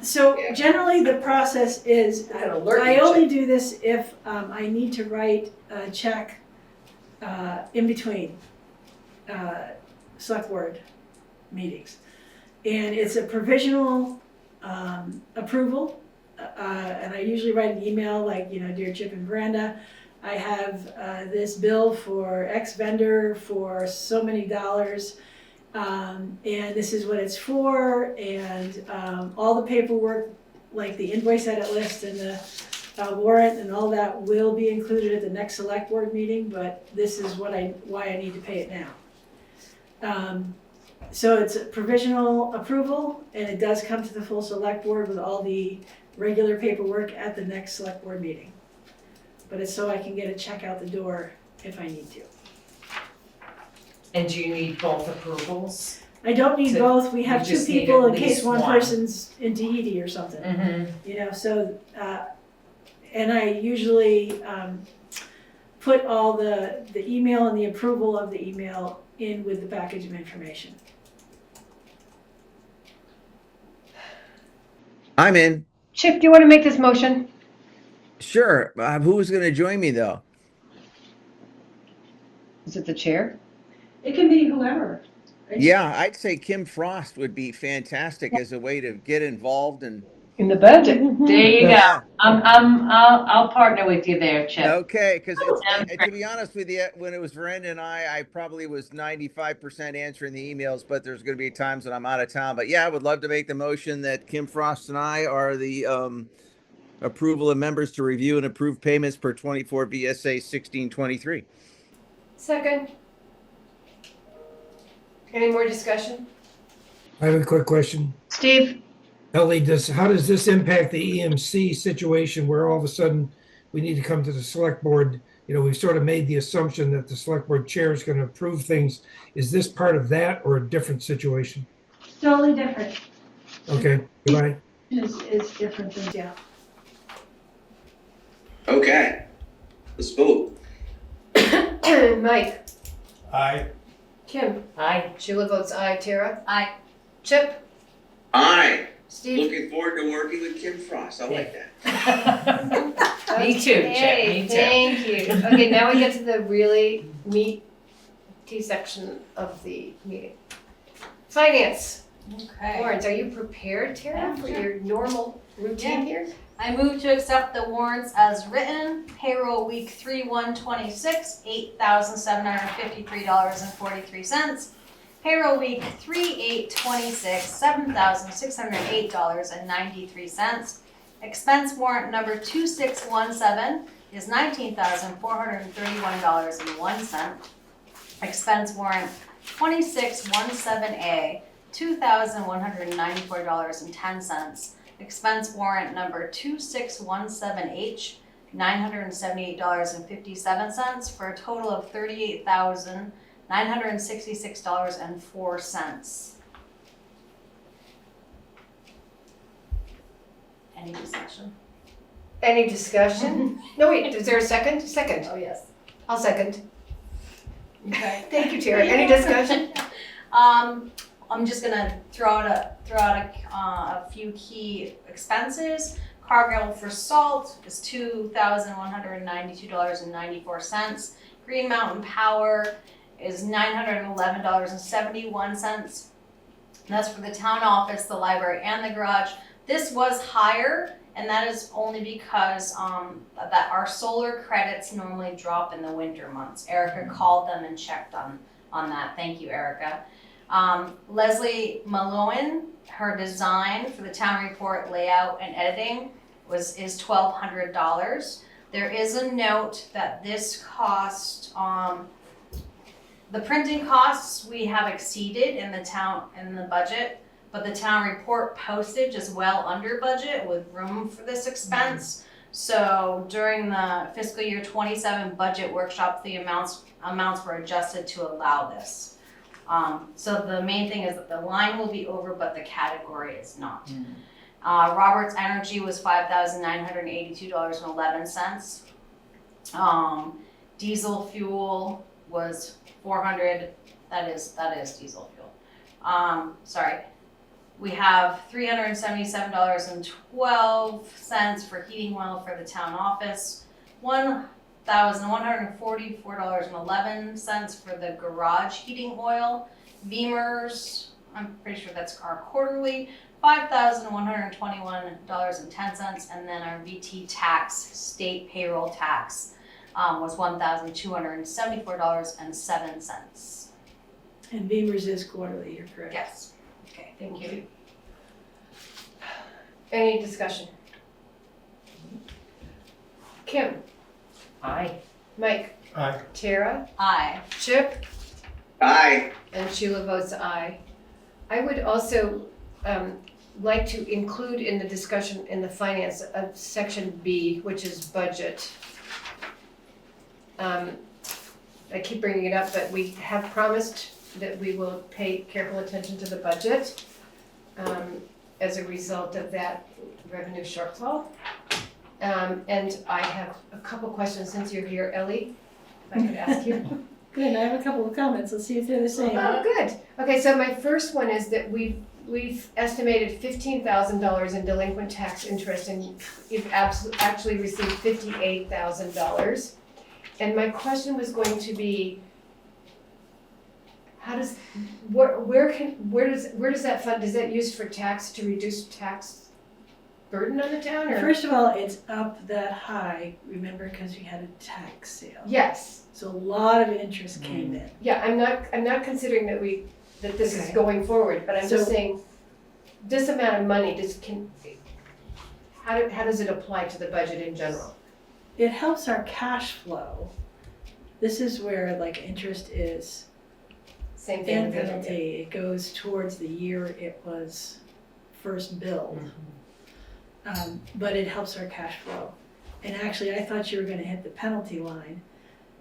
So generally the process is, I only do this if I need to write a check in between select board meetings. And it's a provisional approval. And I usually write an email like, dear Chip and Brenda, I have this bill for X vendor for so many dollars. And this is what it's for, and all the paperwork, like the invoice edit list and the warrant and all that will be included at the next select board meeting, but this is why I need to pay it now. So it's a provisional approval, and it does come to the full select board with all the regular paperwork at the next select board meeting. But it's so I can get a check out the door if I need to. And do you need both approvals? I don't need both. We have two people in case one one person's in Tahiti or something. Mm-hmm. So, and I usually put all the email and the approval of the email in with the package of information. I'm in. Chip, do you want to make this motion? Sure. Who's going to join me though? Is it the chair? It can be whoever. Yeah, I'd say Kim Frost would be fantastic as a way to get involved and. In the budget. There you Yeah. go. I'll partner with you there, Chip. Okay, because to be honest with you, when it was Verena and I probably was 95% answering the emails, but there's going to be times when I'm out of town. But yeah, I would love to make the motion that Kim Frost and I are the approval of members to review and approve payments per 24 V.S.A. 1623. Second. Any more discussion? I have a quick question. Steve? Ellie, how does this impact the EMC situation where all of a sudden we need to come to the select board? You know, we've sort of made the assumption that the select board chair is going to approve things. Is this part of that or a different situation? Totally different. Okay, goodbye. Is different than, yeah. Okay, let's vote. Mike? Aye. Kim? Aye. Sheila votes aye. Tara? Aye. Chip? Aye. Steve? Looking forward to working with Kim Frost. I like that. Me too, Chip, Okay, me too. thank you. Okay, now we get to the really meaty section of the meeting. Finance. Okay. Warrants, are you prepared, Tara, Yeah, for sure. your normal routine here? I move to accept the warrants as written. Payroll week 3/1/26, $8,753.43. Payroll week 3/8/26, $7,608.93. Expense warrant number 2617 is $19,431.01. Expense warrant 2617A, $2,194.10. Expense warrant number 2617H, $978.57 for a total of $38,966.04. Any discussion? Any discussion? No, wait, is there a second? Second. Oh, yes. I'll second. Okay. Thank you, Tara. Any discussion? I'm just gonna throw out a few key expenses. Cargill for salt is $2,192.94. Green Mountain Power is $911.71. That's for the town office, the library, and the garage. This was higher, and that is only because that our solar credits normally drop in the winter months. Erica called them and checked on that. Thank you, Erica. Leslie Malone, her design for the town report layout and editing is $1,200. There is a note that this cost, the printing costs we have exceeded in the budget, but the town report postage is well under budget with room for this expense. So during the fiscal year 27 budget workshop, the amounts were adjusted to allow this. So the main thing is that the line will be over, but the category is not. Roberts Energy was $5,982.11. Diesel fuel was $400. That is diesel fuel. Sorry. We have $377.12 for heating oil for the town office. $1,144.11 for the garage heating oil. Beamers, I'm pretty sure that's our quarterly, $5,121.10, and then our VT tax, state payroll tax, was $1,274.07. And Beamer's is quarterly, you're correct. Yes. Okay, thank you. Any discussion? Kim? Aye. Mike? Aye. Tara? Aye. Chip? Aye. And Sheila votes aye. I would also like to include in the discussion in the finance of section B, which is budget. I keep bringing it up, but we have promised that we will pay careful attention to the budget as a result of that revenue shortfall. And I have a couple questions since you're here, Ellie. I could ask you. Good, I have a couple of comments, let's see if they're the same. Oh, good. Okay, so my first one is that we've estimated $15,000 in delinquent tax interest, and you've actually received $58,000. And my question was going to be, how does, where does that fund, is that used for tax, to reduce tax burden on the town, or? First of all, it's up that high, remember, because we had a tax sale. Yes. So a lot of interest came in. Yeah, I'm not considering that this is Okay. going forward, but I'm just So- saying, this amount of money, how does it apply to the budget in general? It helps our cash flow. This is where like interest is. Same thing. And with the- penalty, it goes towards the year it was first billed. But it helps our cash flow. And actually, I thought you were gonna hit the penalty line.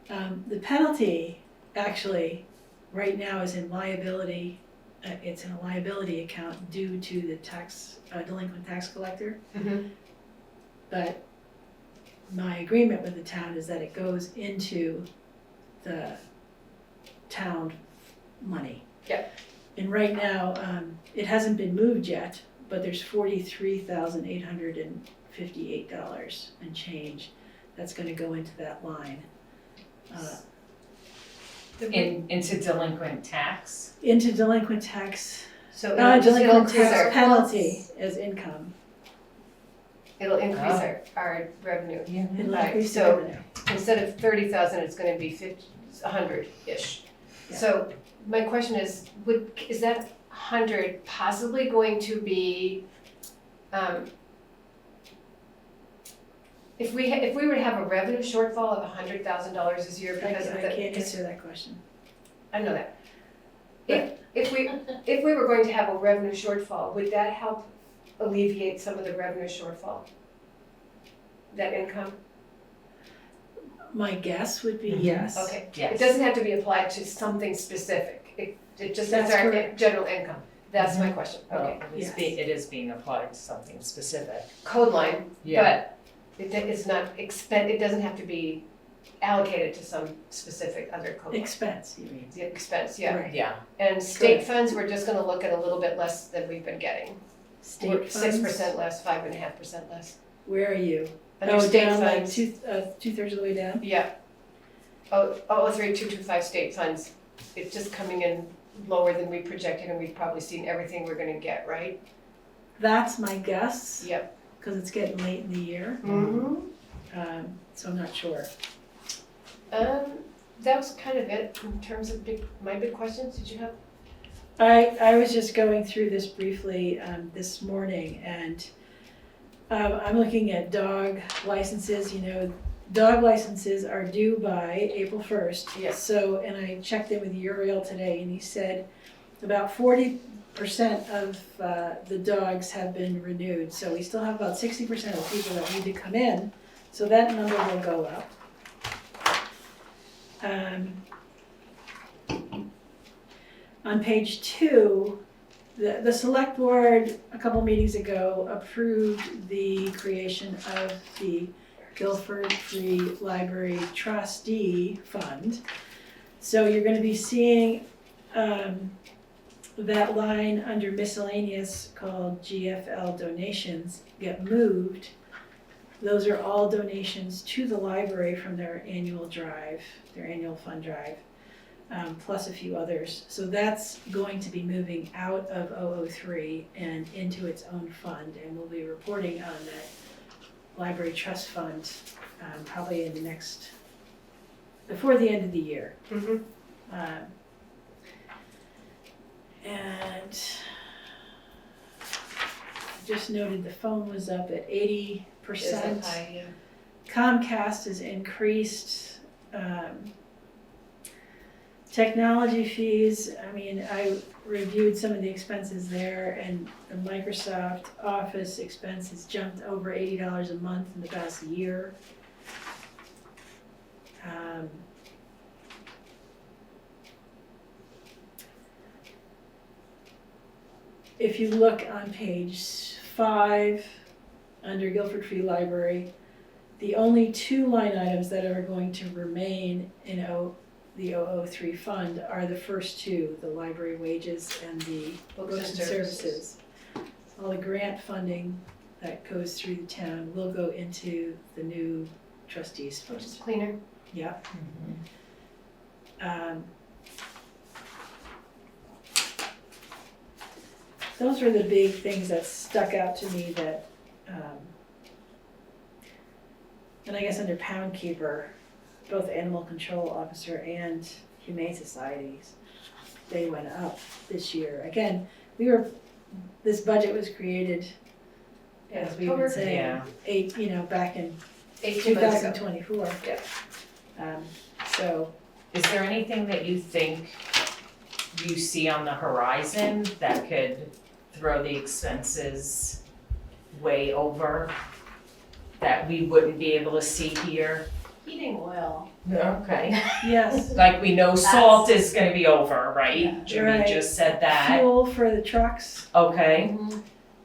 The penalty, actually, right now is in liability, it's in a liability account due to the delinquent tax collector. Mhm. But my agreement with the town is that it goes into the town money. Yep. And right now, it hasn't been moved yet, but there's $43,858 and change that's gonna go into that line. Into delinquent tax? Into delinquent tax, So delinquent increase our tax penalty as income. It'll increase our revenue. It'll Right, increase the so revenue. instead of 30,000, it's gonna be 100-ish. Yeah. So my question is, is that 100 possibly going to be, if we were to have a revenue shortfall of $100,000 this year because of I the. can't answer that question. I know that. If we were going to have a revenue shortfall, would that help alleviate some of the revenue shortfall? That income? My guess would be yes. Okay. Yes. It doesn't have to be applied to something specific. It just is That's our correct. general income. That's my question. Okay. Well, it is being applied to something specific. Code line, Yeah. but it's not it doesn't have to be allocated to some specific other code line. Expense, you mean? The expense, yeah. Right. Yeah. And state funds, we're just gonna look at a little bit less than we've been getting. State funds? 6% less, 5.5% less. Where are you? Under Oh, state down like funds. two-thirds of the way down? Yeah. 0.3225 state funds. It's just coming in lower than we projected, and we've probably seen everything we're gonna get, right? That's my guess. Yep. Because it's getting late in the year. Mm-hmm. So I'm not sure. That was kind of it in terms of my big questions. Did you have? I was just going through this briefly this morning, and I'm looking at dog licenses. You know, dog licenses are due by April 1st. Yes. So, and I checked in with Uriel today, and he said about 40% of the dogs have been renewed. So we still have about 60% of the people that need to come in. So that number will go up. On page 2, the select board a couple meetings ago approved the creation of the Guilford Free Library Trustee Fund. So you're going to be seeing that line under miscellaneous called GFL donations get moved. Those are all donations to the library from their annual drive, their annual fund drive, plus a few others. So that's going to be moving out of 003 and into its own fund, and we'll be reporting on that library trust fund probably in the next, before the end of the year. Mm-hmm. And I just noted the phone was up at 80%. Is that high? Yeah. Comcast has increased. Technology fees, I mean, I reviewed some of the expenses there, and the Microsoft Office expense has jumped over $80 a month in the past year. If you look on page 5, under Guilford Free Library, the only two line items that are going to remain in the 003 fund are the first two, the library wages and the books and services. All the grant funding that goes through the town will go into the new trustees fund. Which is cleaner. Yeah. Those were the big things that stuck out to me that, and I guess under Pound Keeper, both Animal Control Officer and Humane Societies, they went up this year. Again, this budget was created, as we've been saying, back in 2024. Yeah. So. Is there anything that you think you see on the horizon that could throw the expenses way over that we wouldn't be able to see here? Heating oil. Okay. Yes. Like we know salt is gonna be over, right? Yeah, Jimmy right. just said that. Fuel for the trucks. Okay.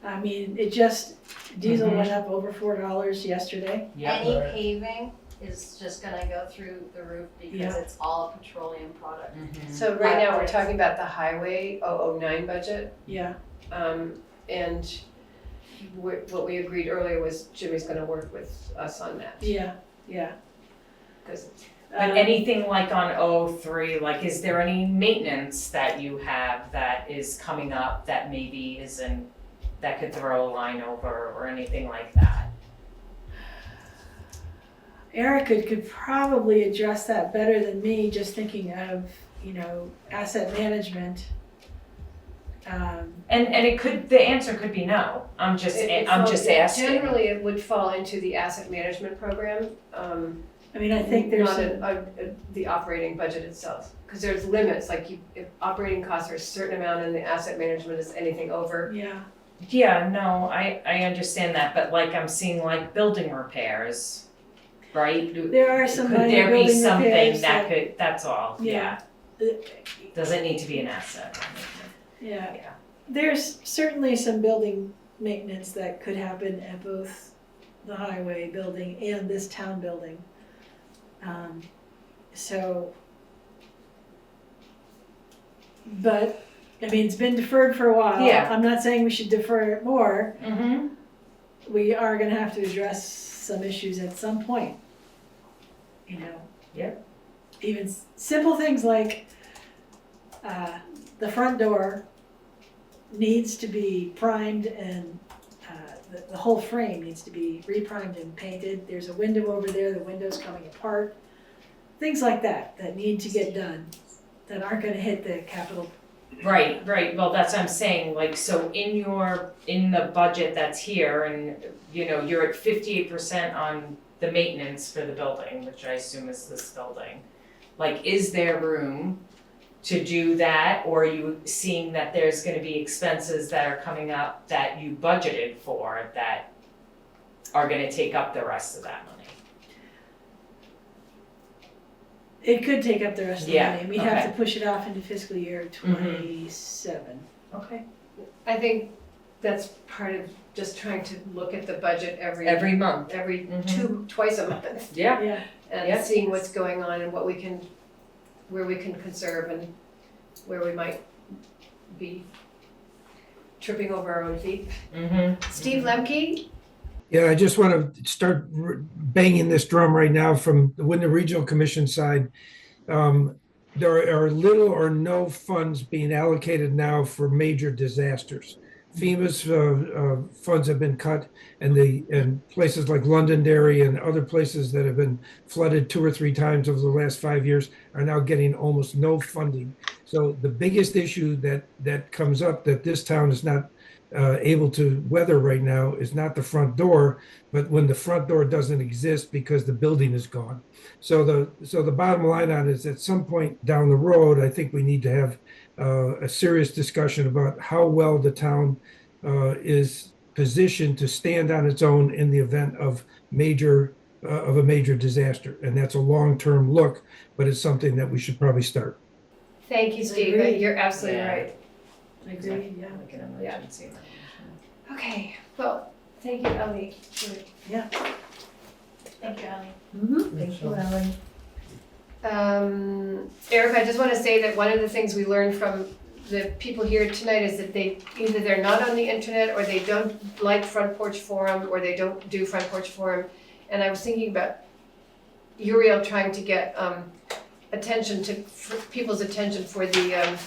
I mean, diesel went up over $4 yesterday. Any paving is just gonna go through the roof because it's all a petroleum product. So right now, we're talking about the highway 009 budget. Yeah. And what we agreed earlier was Jimmy's gonna work with us on that. Yeah. Because But anything like on 03, like is there any maintenance that you have that is coming up that maybe isn't, that could throw a line over or anything like that? Erica could probably address that better than me, just thinking of, asset management. And it could, the answer could be no. I'm just asking. Generally, it would fall into the asset management program. I think there's not the operating budget itself, because there's limits. Like if operating costs are a certain amount, and the asset management is anything over. Yeah, no, I understand that, but like I'm seeing like building repairs, right? There are some Could minor there be building something repairs that could, that's all, Yeah. Does it need to be an asset? Yeah. There's certainly some building maintenance that could happen at both the highway building and this town building. But it's been deferred for a while. Yeah. I'm not saying we should defer it more. We are gonna have to address some issues at some point. Yep. Even simple things like the front door needs to be primed and the whole frame needs to be reprimed and painted. There's a window over there, the window's coming apart. Things like that need to get done, that aren't gonna hit the capital. Right, well, that's what I'm saying, like, so in the budget that's here, and, you're at 58% on the maintenance for the building, which I assume is this building. Like, is there room to do that, or are you seeing that there's gonna be expenses that are coming up that you budgeted for that are gonna take up the rest of that money? It could take up the rest of the Yeah, money. We'd have to okay. push it off into fiscal year 27. Okay. I think that's part of just trying to look at the budget every month. twice a month. Yeah. And seeing what's going on and where we can conserve and where we might be tripping over our own feet. Steve Lemke? Yeah, I just want to start banging this drum right now from the Wyndham Regional Commission side. There are little or no funds being allocated now for major disasters. FEMA's funds have been cut, and places like Londonderry and other places that have been flooded 2 or 3 times over the last 5 years are now getting almost no funding. So the biggest issue that comes up that this town is not able to weather right now is not the front door, but when the front door doesn't exist because the building is gone. So the bottom line on it is at some point down the road, I think we need to have a serious discussion about how well the town is positioned to stand on its own in the event of a major disaster. And that's a long-term look, but it's something that we should probably start. Thank you, Steve. Agreed. You're absolutely Yeah. right. Agreed, yeah. Like an emergency. Okay, well, thank you, Ellie. Yeah. Thank you, Ally. Thank you, Ellen. Eric, I just want to say that one of the things we learned from the people here tonight is that either they're not on the internet, or they don't like Front Porch Forum, or they don't do Front Porch Forum. And I was thinking about Uriel trying to get people's attention for the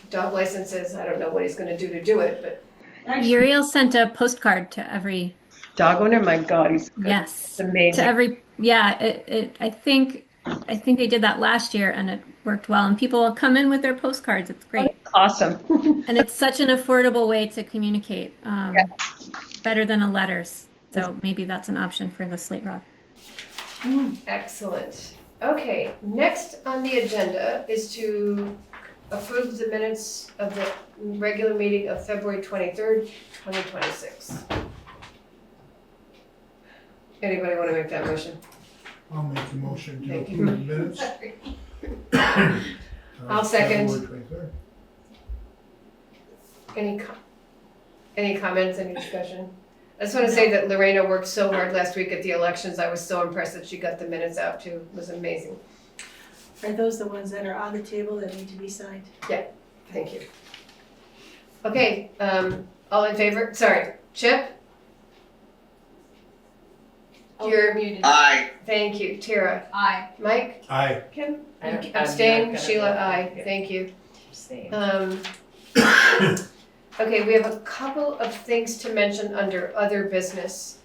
dog licenses. I don't know what he's going to do it, but Uriel sent a postcard to every dog owner. My God, he's good. yes, It's amazing. to every I think they did that last year and it worked well. And people will come in with their postcards. It's great. Awesome. And it's such an affordable way to communicate. Better than a letters. So maybe that's an option for the Slate Rock. Excellent. Okay, next on the agenda is to approve the minutes of the regular meeting of February 23rd, 2026. Anybody want to make that motion? I'll make the motion to Thank you. approve the minutes. I'll second. February 23rd. Any comments, any discussion? I just want to say that Lorena worked so hard last week at the elections. I was so impressed that she got the minutes out too. It was amazing. Are those the ones that are on the table that need to be signed? Yeah, thank you. Okay, all in favor? Sorry, Chip? You're muted. Aye. Thank you. Tara? Aye. Mike? Aye. Kim? I'm not Abstain? gonna Sheila? vote. Aye. Thank you. Abstain. Okay, we have a couple of things to mention under other business.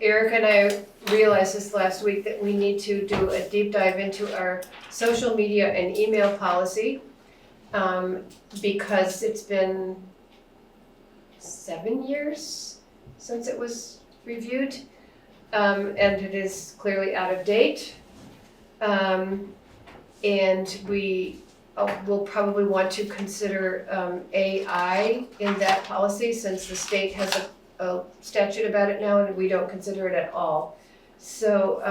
Eric and I realized this last week that we need to do a deep dive into our social media and email policy, because it's been 7 years since it was reviewed, and it is clearly out of date. And we will probably want to consider AI in that policy, since the state has a statute about it now and we don't consider it at all. So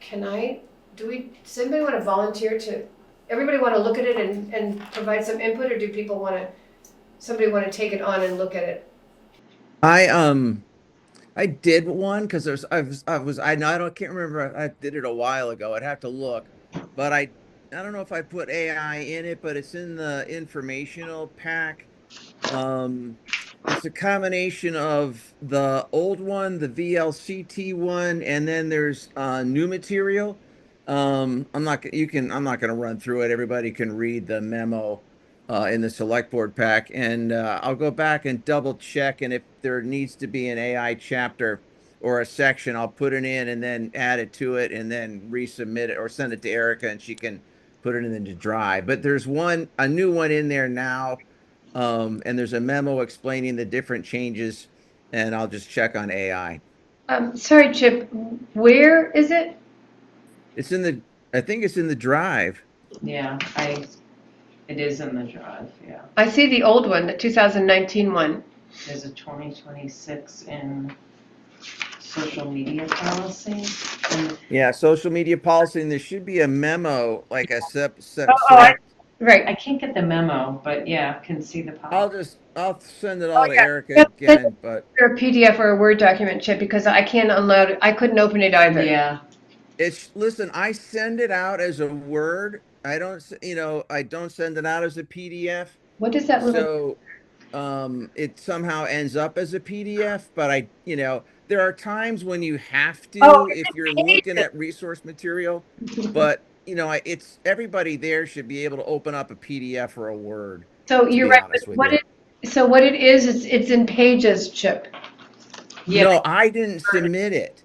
does anybody want to volunteer to, everybody want to look at it and provide some input, or do people somebody want to take it on and look at it? I did one because I can't remember. I did it a while ago. I'd have to look, but I don't know if I put AI in it, but it's in the informational pack. It's a combination of the old one, the VLCT one, and then there's new material. I'm not going to run through it. Everybody can read the memo in the select board pack, and I'll go back and double check, and if there needs to be an AI chapter or a section, I'll put it in and then add it to it and then resubmit it or send it to Erica and she can put it in the drive. But there's a new one in there now, and there's a memo explaining the different changes, and I'll just check on AI. Sorry, Chip, where is it? It's I think it's in the drive. Yeah, it is in the drive, yeah. I see the old one, the 2019 one. There's a 2026 in social media policy. Yeah, social media policy, and there should be a memo, like a right. I can't get the memo, but yeah, can see the policy. I'll send it all to Erica again, but or a PDF or a Word document, Chip, because I can't unload it. I couldn't open it either. Yeah. Listen, I send it out as a Word. I don't send it out as a PDF. What does that look like? So it somehow ends up as a PDF, but there are times when you have to if you're looking at resource material, but it's everybody there should be able to open up a PDF or a Word. So you're right. What it is, it's in Pages, Chip. Yeah. No, I didn't submit it,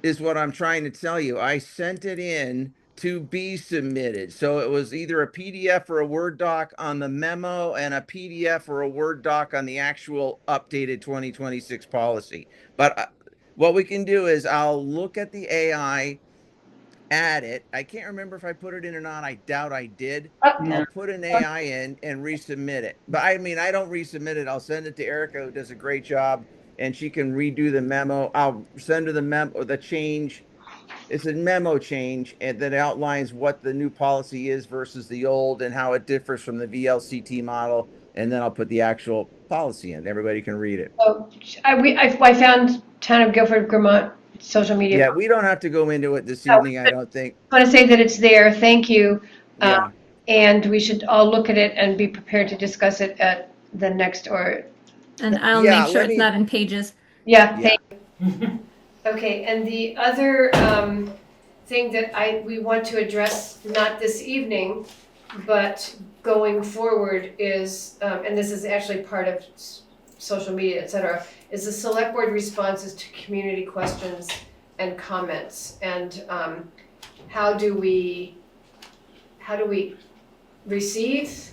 is what I'm trying to tell you. I sent it in to be submitted. So it was either a PDF or a Word doc on the memo and a PDF or a Word doc on the actual updated 2026 policy. But what we can do is I'll look at the AI, add it. I can't remember if I put it in or not. I doubt I did. I'll put an AI in and resubmit it. But I don't resubmit it. I'll send it to Erica, who does a great job, and she can redo the memo. I'll send her the memo, the change. It's a memo change, and that outlines what the new policy is versus the old and how it differs from the VLCT model. and then I'll put the actual policy in. Everybody can read it. So I found Town of Guilford, Vermont social media. Yeah, we don't have to go into it this evening, I don't think. I want to say that it's there. Thank you. Yeah. And we should all look at it and be prepared to discuss it at the next or. And I'll Yeah, make sure let it's me- not in pages. Yeah, Yeah. thank you. Okay, and the other thing that we want to address, not this evening, but going forward is, and this is actually part of social media, et cetera, is the select board responses to community questions and comments. And how do we receive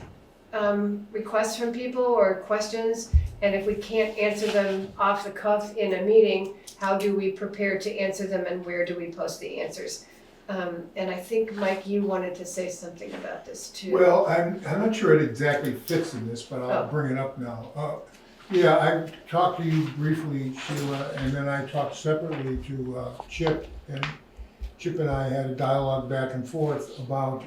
requests from people or questions? And if we can't answer them off the cuff in a meeting, how do we prepare to answer them and where do we post the answers? And I think, Mike, you wanted to say something about this too. Well, I'm not sure it exactly fits in this, but I'll bring it up now. Yeah, I talked to you briefly, Sheila, and then I talked separately to Chip, and Chip and I had a dialogue back and forth about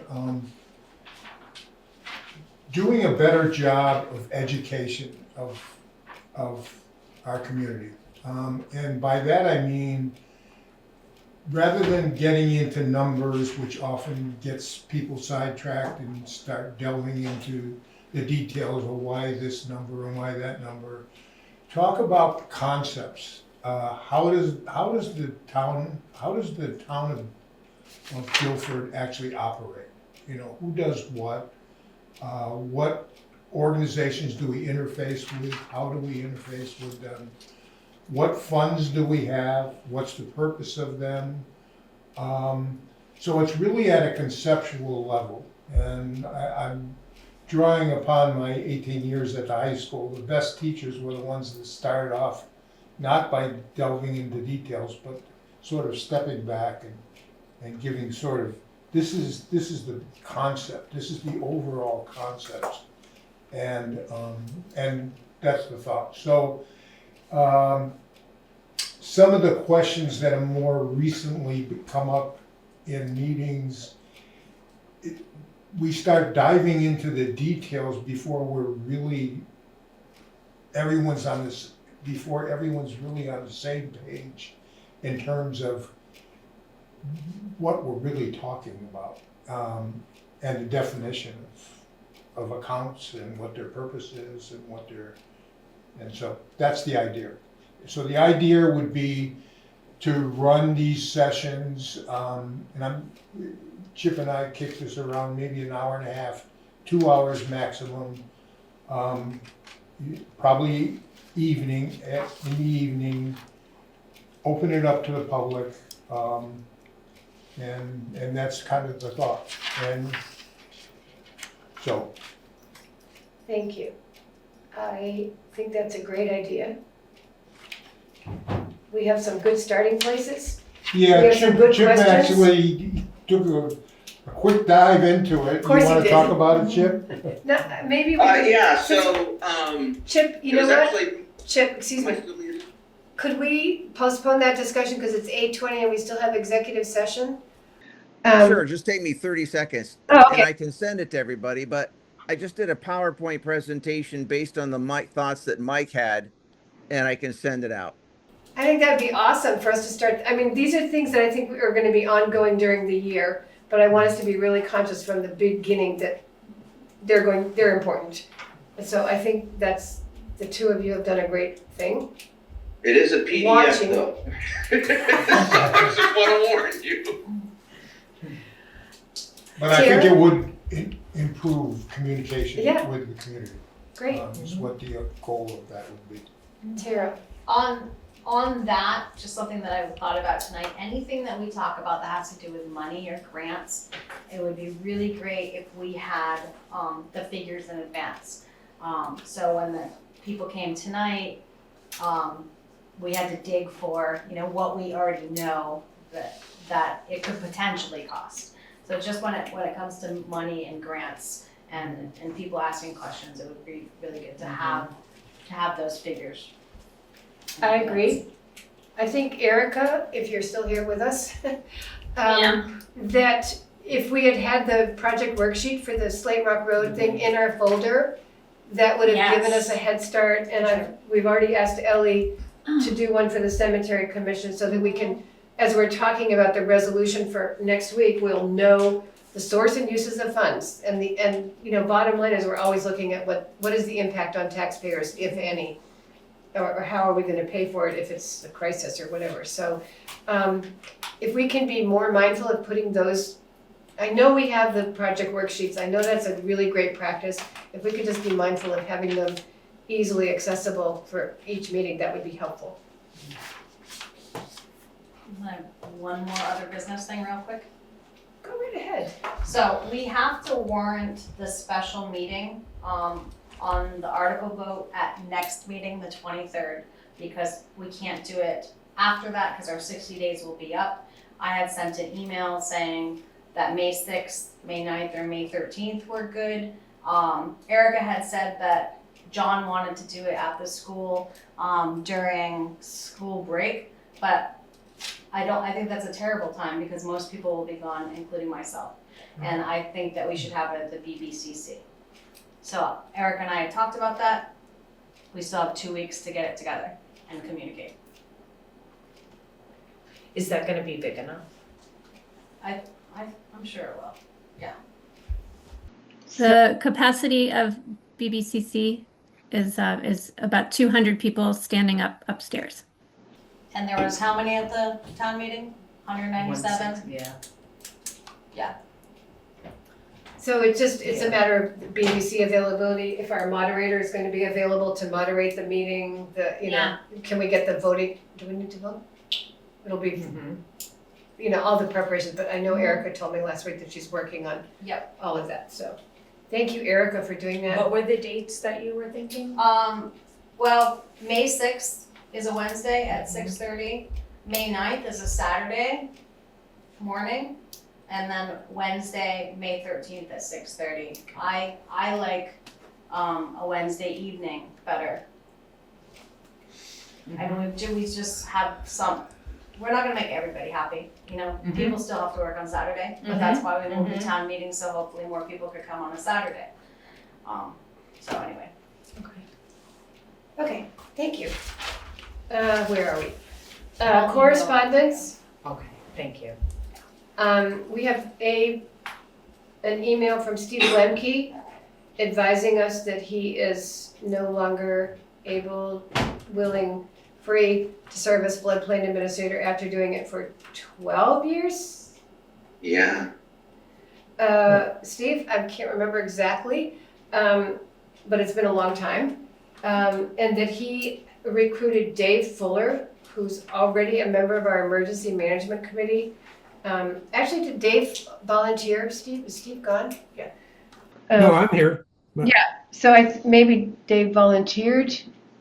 doing a better job of education of our community. And by that I mean, rather than getting into numbers, which often gets people sidetracked and start delving into the details of why this number and why that number, talk about the concepts. How does the town of Guilford actually operate? You know, who does what? What organizations do we interface with? How do we interface with them? What funds do we have? What's the purpose of them? So it's really at a conceptual level. And I'm drawing upon my 18 years at the high school. The best teachers were the ones that started off not by delving into details, but sort of stepping back and giving sort of, this is the concept, this is the overall concept. And that's the thought. So some of the questions that have more recently come up in meetings, we start diving into the details before everyone's really on the same page in terms of what we're really talking about, and the definition of accounts and what their purpose is and so that's the idea. So the idea would be to run these sessions, and Chip and I kicked this around maybe an hour and a half, 2 hours maximum, probably in the evening, open it up to the public, and that's kind of the thought. And so. Thank you. I think that's a great idea. We have some good starting places. Yeah, We have some good Chip questions. actually took a quick dive into it. Of course You he want to did. talk about it, Chip? No, maybe we could. Yeah, so, Chip, you it know was what? actually. Chip, excuse me. Could we postpone that discussion because it's 8:20 and we still have executive session? Sure, just take me 30 seconds. Oh, okay. And I can send it to everybody, but I just did a PowerPoint presentation based on the thoughts that Mike had, and I can send it out. I think that would be awesome for us to start. I mean, these are things that I think are going to be ongoing during the year, but I want us to be really conscious from the beginning that they're important. And so I think that's, the two of you have done a great thing. It is a PDF Watching. though. I just want to warn you. But I think Tara? it would improve communication Yeah. with the community. Great. Is what the goal of that would be. Tara. On that, just something that I thought about tonight, anything that we talk about that has to do with money or grants, it would be really great if we had the figures in advance. So when the people came tonight, we had to dig for, what we already know that it could potentially cost. So just when it comes to money and grants and people asking questions, it would be really good to have those figures. I agree. I think Erica, if you're still here with us, that if we had the project worksheet for the Slate Rock Road thing in our folder, that would have Yes. given us a head start. And we've already asked Ellie to do one for the cemetery commission so that we can, as we're talking about the resolution for next week, we'll know the source and uses of funds. And you know, bottom line is we're always looking at what is the impact on taxpayers, if any, or how are we gonna pay for it if it's a crisis or whatever. So if we can be more mindful of putting those, I know we have the project worksheets, I know that's a really great practice. If we could just be mindful of having them easily accessible for each meeting, that would be helpful. One more other business thing real quick. Go right ahead. So we have to warrant the special meeting on the article vote at next meeting, the 23rd, because we can't do it after that because our 60 days will be up. I had sent an email saying that May 6th, May 9th, or May 13th were good. Erica had said that John wanted to do it at the school during school break, but I think that's a terrible time because most people will be gone, including myself. And I think that we should have it at the BBCC. So Erica and I had talked about that. We still have 2 weeks to get it together and communicate. Is that gonna be big enough? I'm sure it will, yeah. The capacity of BBCC is about 200 people standing up upstairs. And there was how many at the town meeting? 197? Yeah. Yeah. So it's a matter of BBC availability. If our moderator is going to be available to moderate the meeting, can we get the voting? Do we need to vote? It'll be, all the preparations. But I know Erica told me last week that she's working on all of that. So thank you, Erica, for doing that. What were the dates that you were thinking? Well, May 6th is a Wednesday at 6:30. May 9th is a Saturday morning. And then Wednesday, May 13th at 6:30. I like a Wednesday evening better. I mean, we just have we're not gonna make everybody happy, People still have to work on Saturday, but that's why we moved the town meeting, so hopefully more people could come on a Saturday. So anyway. Okay, thank you. Where are we? Correspondence. Okay, thank you. We have an email from Steve Lemke advising us that he is no longer able, willing, free to serve as floodplain administrator after doing it for 12 years? Yeah. Steve, I can't remember exactly, but it's been a long time. And that he recruited Dave Fuller, who's already a member of our emergency management committee. Actually, did Dave volunteer? Steve, is Steve gone? Yeah. No, I'm here. So maybe Dave volunteered,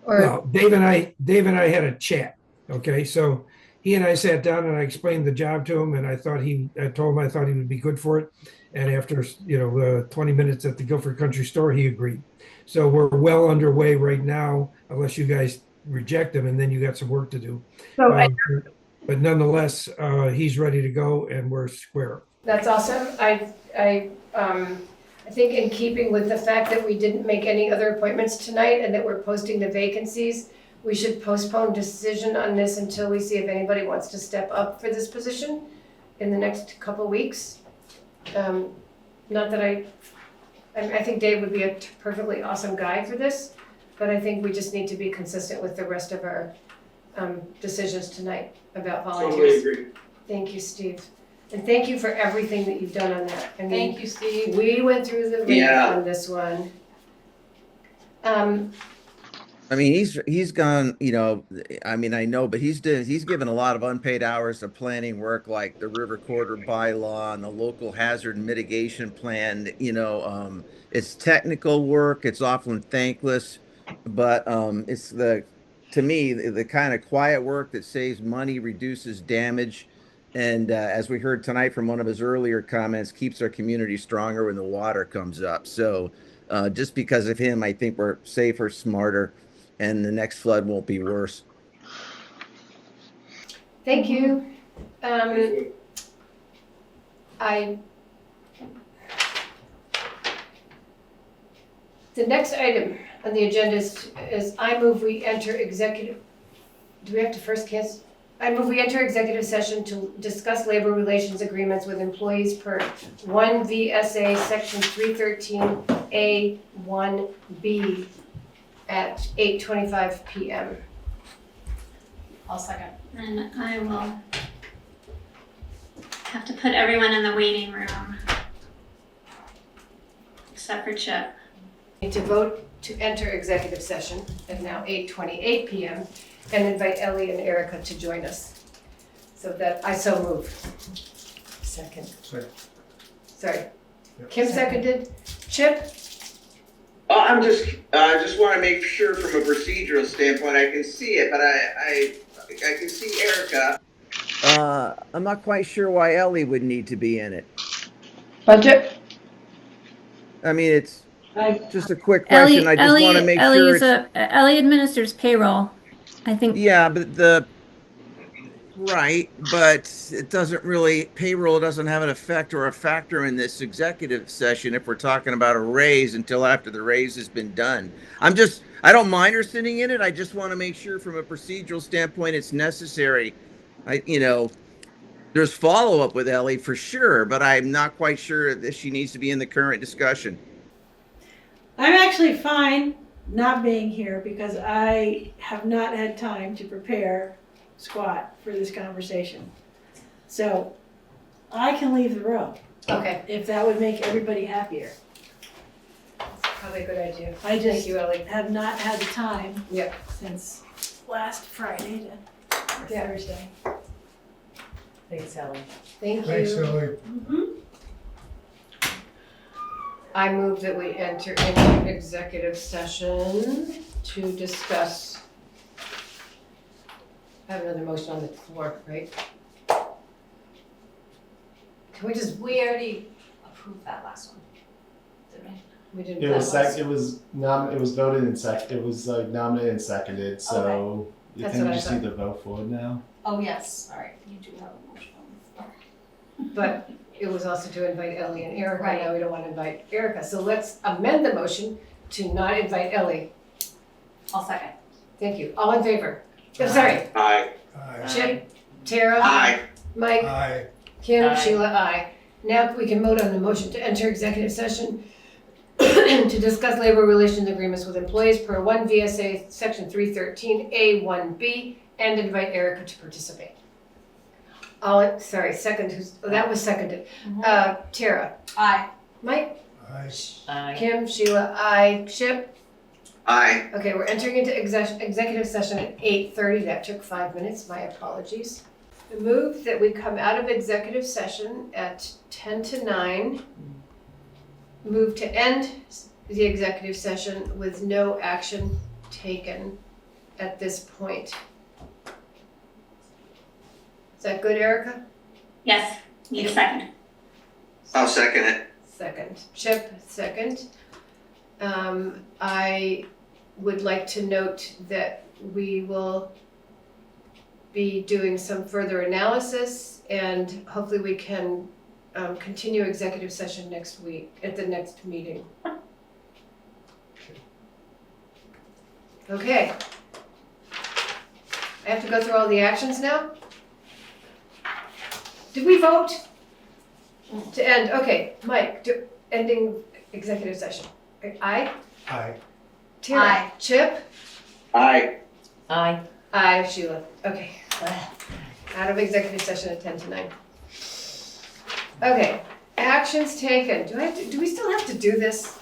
or Well, Dave and I had a chat. Okay, so he and I sat down and I explained the job to him, and I told him I thought he would be good for it. And after 20 minutes at the Guilford Country Store, he agreed. So we're well underway right now, unless you guys reject him, and then you got some work to do. So but nonetheless, he's ready to go, and we're square. That's awesome. I think in keeping with the fact that we didn't make any other appointments tonight and that we're posting the vacancies, we should postpone decision on this until we see if anybody wants to step up for this position in the next couple weeks. Not that I think Dave would be a perfectly awesome guy for this, but I think we just need to be consistent with the rest of our decisions tonight about volunteers. Totally agree. Thank you, Steve. And thank you for everything that you've done on that. I mean, Thank you, Steve. we went through the ringer on this one. I mean, he's gone, I know, but he's given a lot of unpaid hours of planning work, like the river corridor bylaw and the local hazard mitigation plan. It's technical work. It's often thankless, but it's to me, the kind of quiet work that saves money, reduces damage, and as we heard tonight from one of his earlier comments, keeps our community stronger when the water comes up. So just because of him, I think we're safer, smarter, and the next flood won't be worse. Thank you. The next item on the agenda is I move we enter executive, do we have to first cancel? I move we enter executive session to discuss labor relations agreements with employees per 1 V.S.A. section 313A1B at 8:25 p.m. I'll second. And I will have to put everyone in the waiting room, except for Chip. To vote to enter executive session at now 8:28 p.m. and invite Ellie and Erica to join us. So that, I so move. Second. Sorry. Kim seconded. Chip? I just want to make sure from a procedural standpoint, I can see it, but I can see Erica. I'm not quite sure why Ellie would need to be in it. Budget? I mean, it's just a quick question. I just want to make sure Ellie administers payroll, I think. Yeah, but right, but it doesn't really, payroll doesn't have an effect or a factor in this executive session if we're talking about a raise until after the raise has been done. I don't mind her sitting in it. I just want to make sure from a procedural standpoint it's necessary. There's follow-up with Ellie for sure, but I'm not quite sure that she needs to be in the current discussion. I'm actually fine not being here because I have not had time to prepare squat for this conversation. So I can leave the room. Okay. If that would make everybody happier. Probably a good idea. I just Thank you, Ellie. have not had the time Yep. since last Friday or Thursday. Thanks, Ellie. Thank you. Thanks, Ellie. I move that we enter into executive session to discuss. I have another motion on the floor, right? Can we just, We already approved that last one, didn't we? we didn't. It was it was voted and it was like nominated and seconded, so you That's think what we I just thought. need to vote for it now? Oh, yes, all right, you do have a motion on the floor. But it was also to invite Ellie and Erica. Right. Now we don't want to invite Erica. So let's amend the motion to not invite Ellie. I'll second. Thank you. All in favor? I'm sorry. Aye. Chip? Tara? Aye. Mike? Aye. Kim? Aye. Sheila? Aye. Now we can vote on the motion to enter executive session to discuss labor relations agreements with employees per 1 V.S.A. section 313A1B and invite Erica to participate. Second, that was seconded. Tara? Aye. Mike? Aye. Aye. Kim? Sheila? Aye. Chip? Aye. Okay, we're entering into executive session at 8:30. That took 5 minutes. My apologies. I move that we come out of executive session at 10 to 9. Move to end the executive session with no action taken at this point. Is that good, Erica? Yes, need a second. I'll second it. Second. Chip, second. I would like to note that we will be doing some further analysis and hopefully we can continue executive session next week, at the next meeting. Okay. I have to go through all the actions now? Did we vote? To end, okay, Mike, ending executive session. Aye? Aye. Tara? Aye. Chip? Aye. Aye. Aye, Sheila. Okay. Out of executive session at 10 to 9. Okay, actions taken. Do we still have to do this?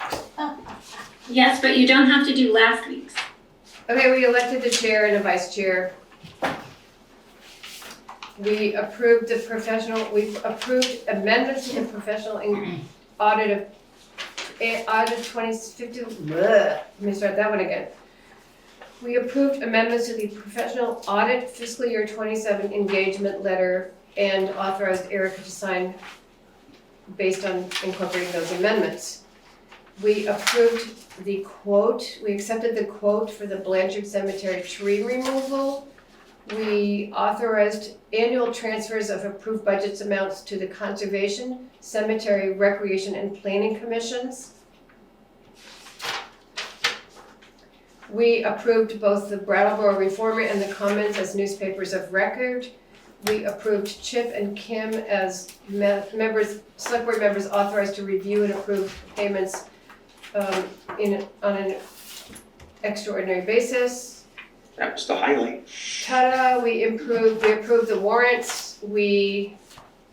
Yes, but you don't have to do last week's. Okay, we elected the chair and a vice chair. We approved amendments to the professional audit of 2050. Let me start that one again. We approved amendments to the professional audit fiscal year 27 engagement letter and authorized Erica to sign based on incorporating those amendments. We approved the quote, we accepted the quote for the Blanchard Cemetery tree removal. We authorized annual transfers of approved budgets amounts to the Conservation, Cemetery, Recreation, and Planning Commissions. We approved both the Brattleboro Reformer and the Commons as newspapers of record. We approved Chip and Kim as members, select board members authorized to review and approve payments on an extraordinary basis. That was the highlight. Ta-da, we approved the warrants. We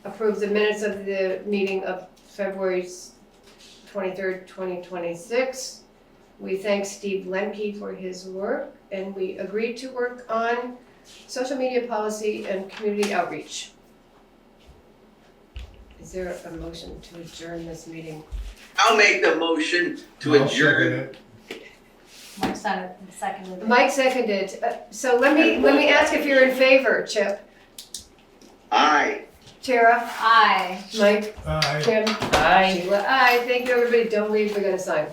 approved the minutes of the meeting of February 23rd, 2026. We thank Steve Lemke for his work, and we agreed to work on social media policy and community outreach. Is there a motion to adjourn this meeting? I'll make the motion to I'll adjourn. Mike seconded. Mike seconded. So let me ask if you're in favor, Chip. Aye. Tara? Aye. Mike? Aye. Kim? Aye. Sheila? Aye. Thank you, everybody. Don't leave. We're gonna sign.